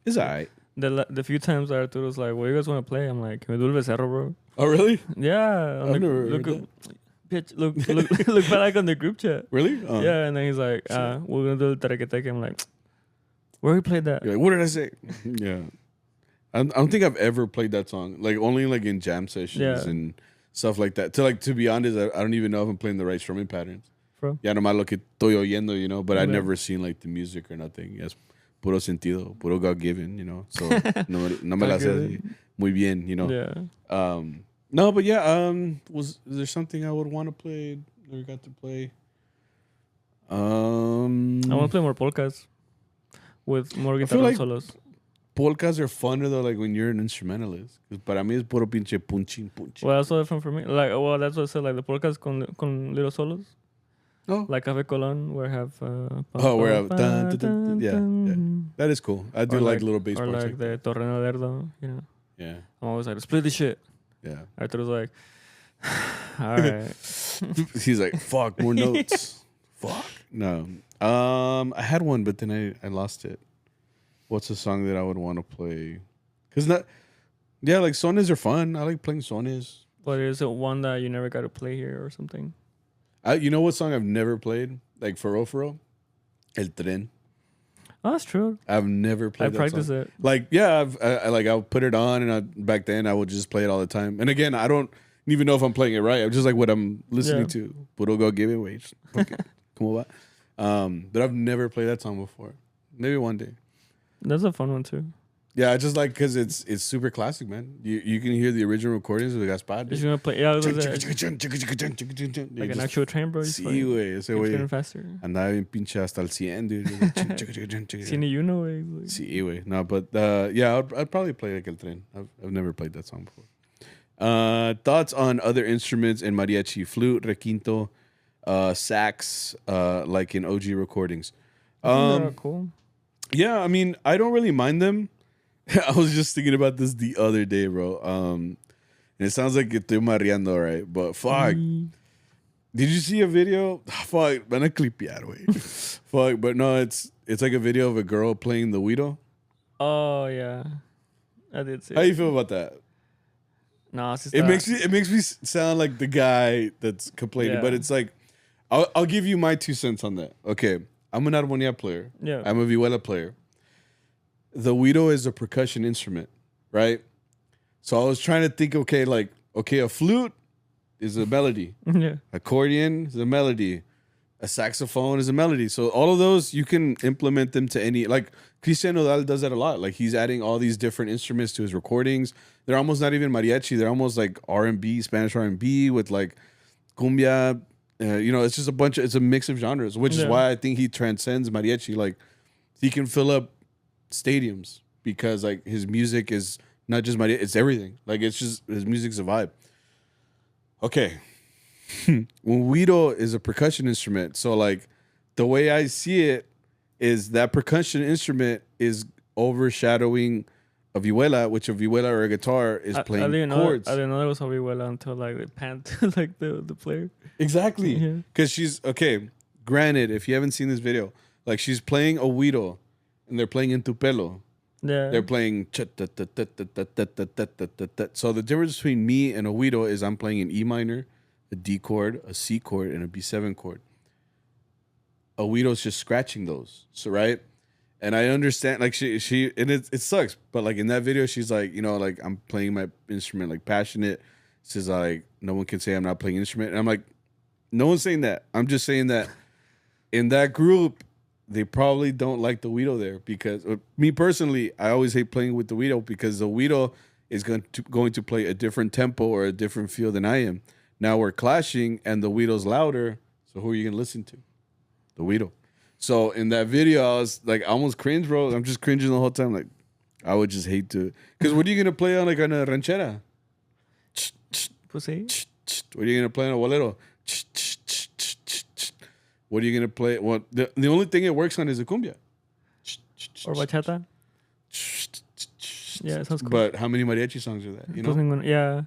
It's alright. The few times that Arturo's like, what do you guys want to play? I'm like, can we do El Becerro, bro? Oh, really? Yeah. I've never heard that. Bitch, look back on the group chat. Really? Yeah, and then he's like, we're going to do El Taraqueteque. I'm like, where we played that? You're like, what did I say? Yeah. I don't think I've ever played that song. Like, only like in jam sessions and stuff like that. To be honest, I don't even know if I'm playing the right strumming patterns. Ya nomás lo que estoy oyendo, but I've never seen like the music or nothing. Yes. Puro sentido, puro God-given, so no me la sé muy bien, Yeah. No, but yeah, is there something I would want to play, never got to play? I want to play more polkas with more guitar solos. Polkas are funner though, like when you're an instrumentalist. Because para mí es puro pinche punchin. Well, that's what fun for me. Like, that's what I said, like the polkas con little solos. Oh. Like Café Colón, where I have... where I have... Yeah. That is cool. I do like little bass parts. Or like the Torreno Lerdo, Yeah. I'm always like, split this shit. Yeah. Arturo's like, all right. He's like, fuck, more notes. Fuck. No. I had one, but then I lost it. What's a song that I would want to play? Because Yeah, like sones are fun. I like playing sones. But is it one that you never got to play here or something? You know what song I've never played? Like for real? El Tren. Oh, that's true. I've never played I that practice song. it. Like, yeah, I'll put it on, and back then I would just play it all the time. And again, I don't even know if I'm playing it right. I'm just like what I'm listening to. Puro go giveaway. Just fuck it. Come on. But I've never played that song before. Maybe one day. That's a fun one too. Yeah, I just like because it's super classic, man. You can hear the original recordings of the Gaspar. If you want to play, yeah, like Like an actual train, bro. Sí, güey. Ese güey getting faster. andaba bien pinche hasta el 100, dude. Cine Uno, güey. Sí, güey. No, but yeah, I'd probably play like El Tren. I've never played that song before. Thoughts on other instruments in mariachi? Flute, requinto, sax, like in OG recordings. They're cool. Yeah, I mean, I don't really mind them. I was just thinking about this the other day, bro. And it sounds like estoy Mariando, right? But fuck. Did you see a video? Fuck, van a clipear, güey. Fuck, but no, it's like a video of a girl playing the güiro. Oh yeah, I did see. How you feel about that? No, it's just It makes me sound like the guy that's complaining, but it's like I'll give you my 2 cents on that. Okay, I'm an armonía player. Yeah, I'm a vihuela player. The güiro is a percussion instrument, right? So I was trying to think, a flute is a melody. Yeah. Accordion is a melody. A saxophone is a melody. So all of those, you can implement them to any, like Cristian Nodal does that a lot. Like he's adding all these different instruments to his recordings. They're almost not even mariachi. They're almost like R&B, Spanish R&B with like cumbia. It's just it's a mix of genres, which is why I think he transcends mariachi. Like he can fill up stadiums because like his music is not just mariachi, it's everything. Like it's just his music's a vibe. Okay. Güiro is a percussion instrument. So like the way I see it is that percussion instrument is overshadowing a vihuela, which a vihuela or a guitar is playing chords. I didn't know it was a vihuela until like they panned like the player. Exactly. Because she's okay. Granted, if you haven't seen this video, like she's playing a güiro and they're playing in tu pelo. Yeah. They're playing. So the difference between me and a güiro is I'm playing an E minor, a D chord, a C chord, and a B7 chord. A güiro's just scratching those. So right, and I understand like she and it sucks, but like in that video she's like like I'm playing my instrument like passionate. She's like no one can say I'm not playing an instrument, and I'm like no one's saying that. I'm just saying that in that group. They probably don't like the güiro there because me personally, I always hate playing with the güiro because the güiro is going to play a different tempo or a different feel than I am. Now we're clashing and the güiro's louder. So who are you going to listen to? The güiro. So in that video, I was like, I almost cringe, bro. I'm just cringing the whole time. Like I would just hate to, because what are you going to play on like on a ranchera? Pussy. What are you going to play on a bolero? What are you going to play? Well, the only thing it works on is a cumbia. Or bachata. Yeah, it sounds cool. But how many mariachi songs are that? You know? Yeah.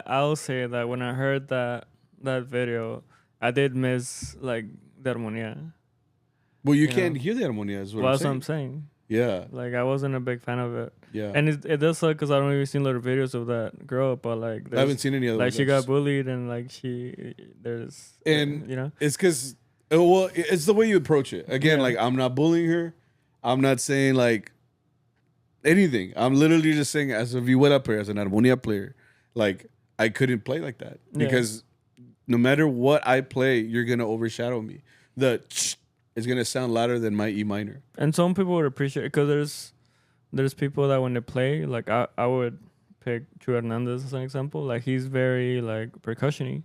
I'll say that when I heard that video, I did miss like the armonía. Well, you can't hear the armonía. That's what I'm saying. Yeah. Like I wasn't a big fan of it. Yeah. And it does suck because I don't even seen little videos of that girl, but like I haven't seen any other. Like she got bullied and like it's because it's the way you approach it. Again, like I'm not bullying her. I'm not saying like anything. I'm literally just saying as a vihuela player, as an armonía player, like I couldn't play like that because no matter what I play, you're gonna overshadow me. It's gonna sound louder than my E minor. And some people would appreciate it because there's people that when they play, like I would pick Drew Hernandez as an example. Like he's very like percussion-y.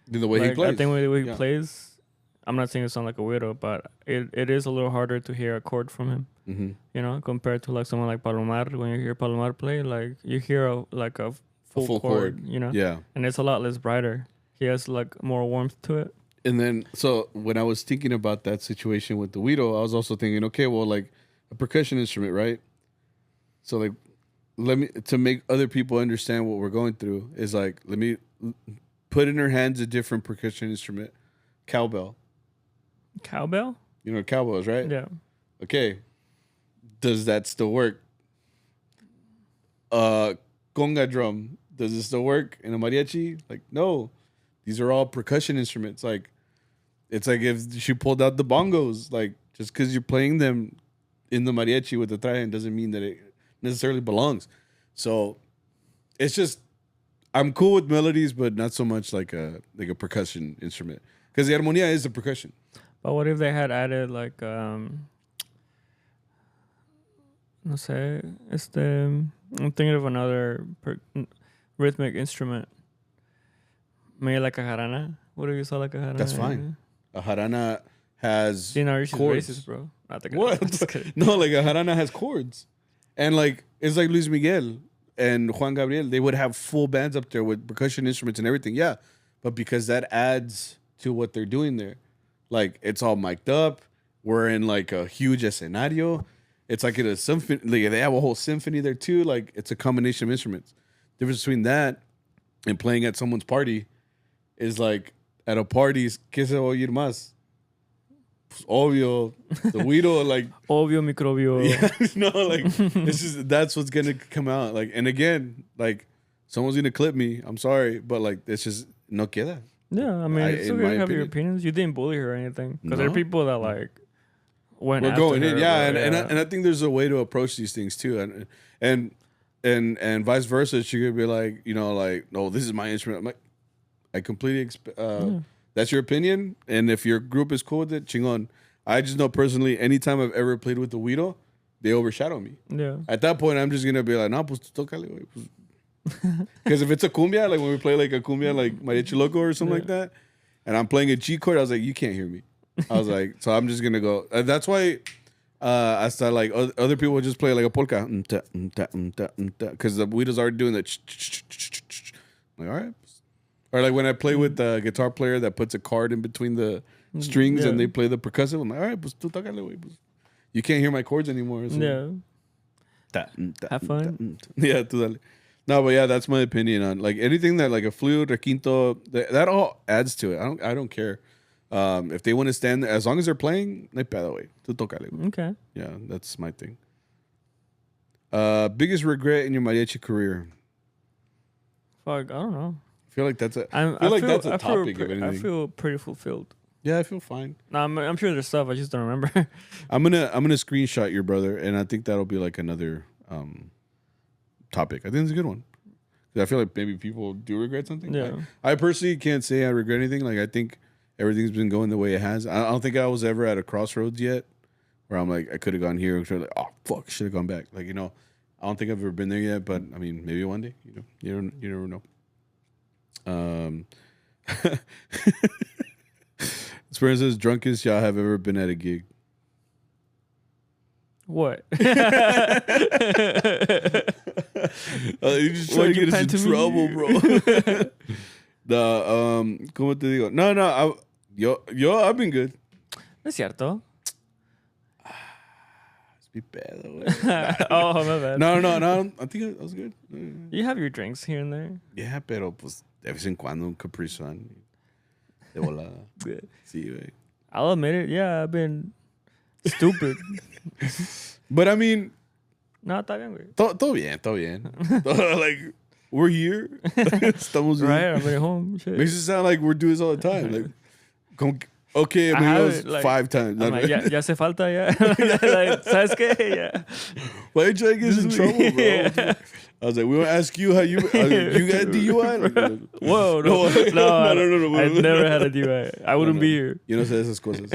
The way he plays. I think the way he plays, I'm not saying it sounds like a weirdo, but it is a little harder to hear a chord from him. Mm-hmm. You know, compared to like someone like Palomar. When you hear Palomar play, like you hear a full chord. You know, and it's a lot less brighter. He has like more warmth to it. And then, so when I was thinking about that situation with the güiro, I was also thinking, okay, well, like a percussion instrument, right? So like, to make other people understand what we're going through is like, let me put in her hands a different percussion instrument, cowbell. Cowbell? You know what cowbell is, right? Yeah. Okay. Does that still work? conga drum. Does it still work in a mariachi? Like, no. These are all percussion instruments. Like, it's like if she pulled out the bongos. Like, just because you're playing them in the mariachi with the traje doesn't mean that it necessarily belongs. So it's just, I'm cool with melodies, but not so much like a percussion instrument. Because the armonía is a percussion. But what if they had added like no sé, I'm thinking of another rhythmic instrument. Maybe like a jarana. What if you saw like a jarana? That's fine. A jarana has she's chords. racist, bro. Not the What? No, like a jarana has chords. And like, it's like Luis Miguel and Juan Gabriel. They would have full bands up there with percussion instruments and everything. Yeah. But because that adds to what they're doing there. Like, it's all mic'd up. We're in like a huge escenario. It's like in a symphony. Like, they have a whole symphony there too. Like, it's a combination of instruments. The difference between that and playing at someone's party is like, at a party, ¿qué se va a oír más? Pues obvio, the guido, like... Obvio, microbio. Yeah, no, like, it's just, that's what's gonna come out. Like, and again, like, someone's gonna clip me. I'm sorry, but like, it's just, no queda. Yeah, I mean, it's okay to have your opinions. You didn't bully her or anything. Because there are people that like went We're after going her, in, yeah, and I think there's a way to approach these things too, and vice versa. She could be like, you know, like, no, this is my instrument. I'm like, I completely that's your opinion, and if your group is cool with it, chingon. I just know personally, anytime I've ever played with the Guido, they overshadow me. Yeah. At that point, I'm just gonna be like, no, pues tócale, güey. Because if it's a cumbia, like when we play like a cumbia, like Mariachi Loco or something like that, and I'm playing a G chord, I was like, you can't hear me. I was like, so I'm just gonna go. That's why I started like other people would just play like a polka, because the Guido's already doing that. Like, all right. Or like when I play with the guitar player that puts a card in between the strings and they play the percussive, I'm like, all right, pues tú tócale, güey. You can't hear my chords anymore. So. Yeah. Have fun. Yeah, tú dale. No, but yeah, that's my opinion on like anything that like a flute, requinto, that all adds to it. I don't care. If they want to stand there, as long as they're playing, no hay pedo, güey. Tú tócale, güey. Okay. Yeah, that's my thing. Biggest regret in your mariachi career? Fuck, I don't know. I feel like that's a topic of anything. I feel pretty fulfilled. Yeah, I feel fine. No, I'm sure there's stuff I just don't remember. I'm gonna screenshot your brother, and I think that'll be like another topic. I think it's a good one. I feel like maybe people do regret something. Yeah. I personally can't say I regret anything. Like, I think everything's been going the way it has. I don't think I was ever at a crossroads yet where I'm like, I could have gone here. Or like, oh fuck, should have gone back. Like, you know, I don't think I've ever been there yet. But I mean, maybe one day. You know, you never know. Spirit says, drunkest y'all have ever been at a gig. What? You just trying to get us in trouble, bro. ¿Cómo te digo? No, I've been good. No es cierto. Be bad, güey. Oh, my bad. No. I think I was good. You have your drinks here and there. Yeah, pero pues de vez en cuando un Capri Sun. De volada. Sí, güey. I'll admit it. Yeah, I've been stupid. But I mean, no, está bien, güey. Todo bien. Like, we're here. Estamos right, I'm at home. Shit. Makes it sound like we're doing this all the time. Like, okay, amigos, like, 5 times. I'm like, ya hace falta, ya. Like, ¿sabes qué? Yeah. Why did you get us in trouble, bro? Yeah. I was like, we want to ask you how you got DUI? Like, whoa, no. I've never had a DUI. I wouldn't be here. You know, say esas cosas.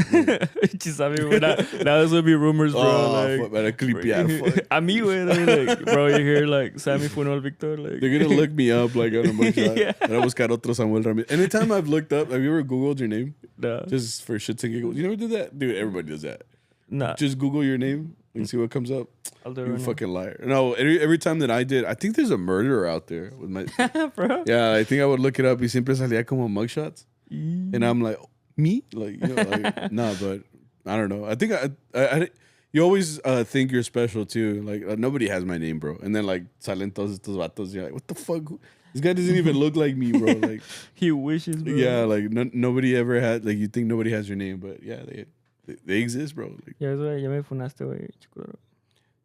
Now there's gonna be rumors, bro. Like, para clipear. A mí, güey. Like, bro, you hear like Sammy Funol Victor. Like, they're gonna look me up like on a mugshot. Yeah. And I buscar otro Samuel Ramirez. Anytime I've looked up, have you ever Googled your name? No. Just for shits and giggles. You never did that? Dude, everybody does that. Nah. Just Google your name and see what comes up. I'll do it. You fucking liar. No, every time that I did, I think there's a murderer out there with my. Bro. Yeah, I think I would look it up. Y siempre salía como mugshots. And I'm like, me? Like, you know, like, nah, but I don't know. I think I you always think you're special too. Like, nobody has my name, bro. And then like, salen todos estos vatos. You're like, what the fuck? This guy doesn't even look like me, bro. Like, he wishes, bro. Yeah, like nobody ever had. Like, you think nobody has your name, but yeah, they exist, bro. Like, ya me funaste, güey.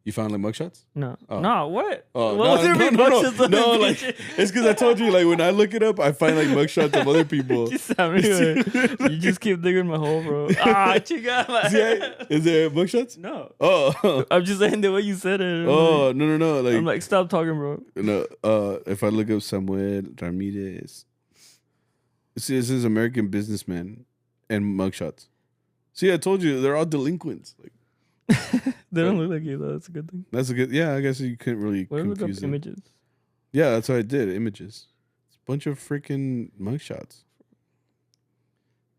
You found like mugshots? No. Oh. No, what? Oh, What was there be mugshots on no, this like bitch? it's because I told you like when I look it up, I find like mugshots of other people. You just keep digging my hole, bro. Chica. Is there mugshots? No. Oh, I'm just saying the way you said it. oh no. Like I'm like, stop talking, bro. no. If I look up Samuel Ramirez, see, this is American businessman and mugshots. See, I told you they're all delinquents. Like They don't look like you though. That's a good thing. that's a good. Yeah, I guess you couldn't really What look up confuse them. images? Yeah, that's what I did. Images. It's a bunch of freaking mugshots.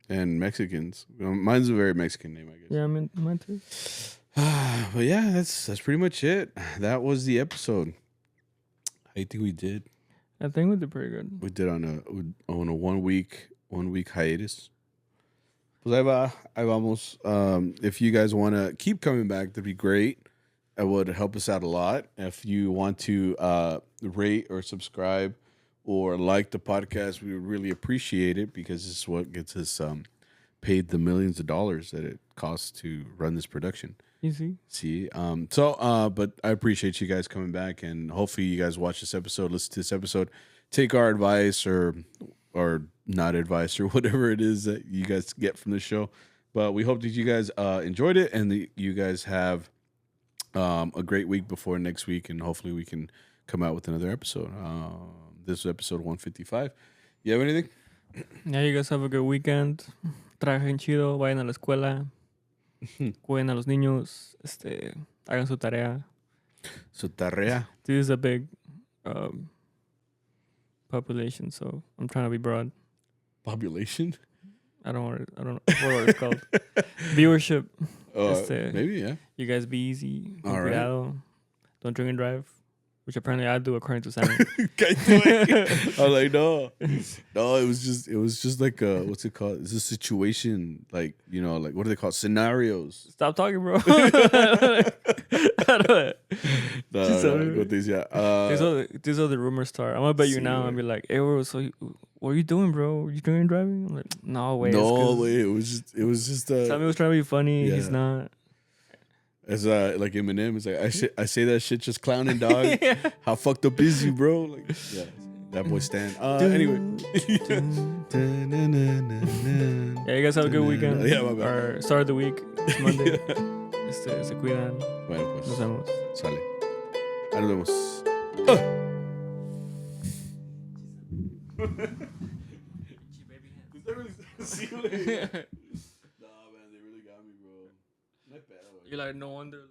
And Mexicans. Mine's a very Mexican name, I guess. Yeah, I mean mine too. But yeah, that's pretty much it. That was the episode. I think we did. I think we did pretty good. We did on a 1 week hiatus. Pues ahí vamos. If you guys want to keep coming back, that'd be great. It would help us out a lot. If you want to rate or subscribe or like the podcast, we would really appreciate it because this is what gets us paid the millions of dollars that it costs to run this production. Easy. See, but I appreciate you guys coming back, and hopefully you guys watch this episode, listen to this episode, take our advice or not advice or whatever it is that you guys get from the show. But we hope that you guys enjoyed it and that you guys have a great week before next week, and hopefully we can come out with another episode. This is episode 155. You have anything? Yeah, you guys have a good weekend. Trabajen chido, vayan a la escuela. Cuiden a los niños. Hagan su tarea. Su tarea. This is a big population, so I'm trying to be broad. Population? I don't know what it's called. Viewership. Maybe, yeah. You guys be easy. All right. Don't drink and drive. Which apparently I do according to Simon. I was like, no, it was just like what's it called? It's a situation, like, you know, like what do they call it? Scenarios? Stop talking, bro. These are the rumors start. I'm gonna bet you now and be like, hey, bro, so what are you doing, bro? Are you drinking and driving? I'm like, no way. No way. It was just Simon was trying to be funny. Yeah. He's not. It's like Eminem. It's like I say that shit just clowning, dog. Yeah. How fucked up is you, bro? Like, yeah, that boy Stan. Anyway. Yeah, you guys have a good weekend. Yeah, my bad. Or start of the week. It's Monday. Se cuidan. Bueno, pues. Nos vemos. Sale. Ahí nos vemos. Nah, man, they really got me, bro. You're like, no wonder.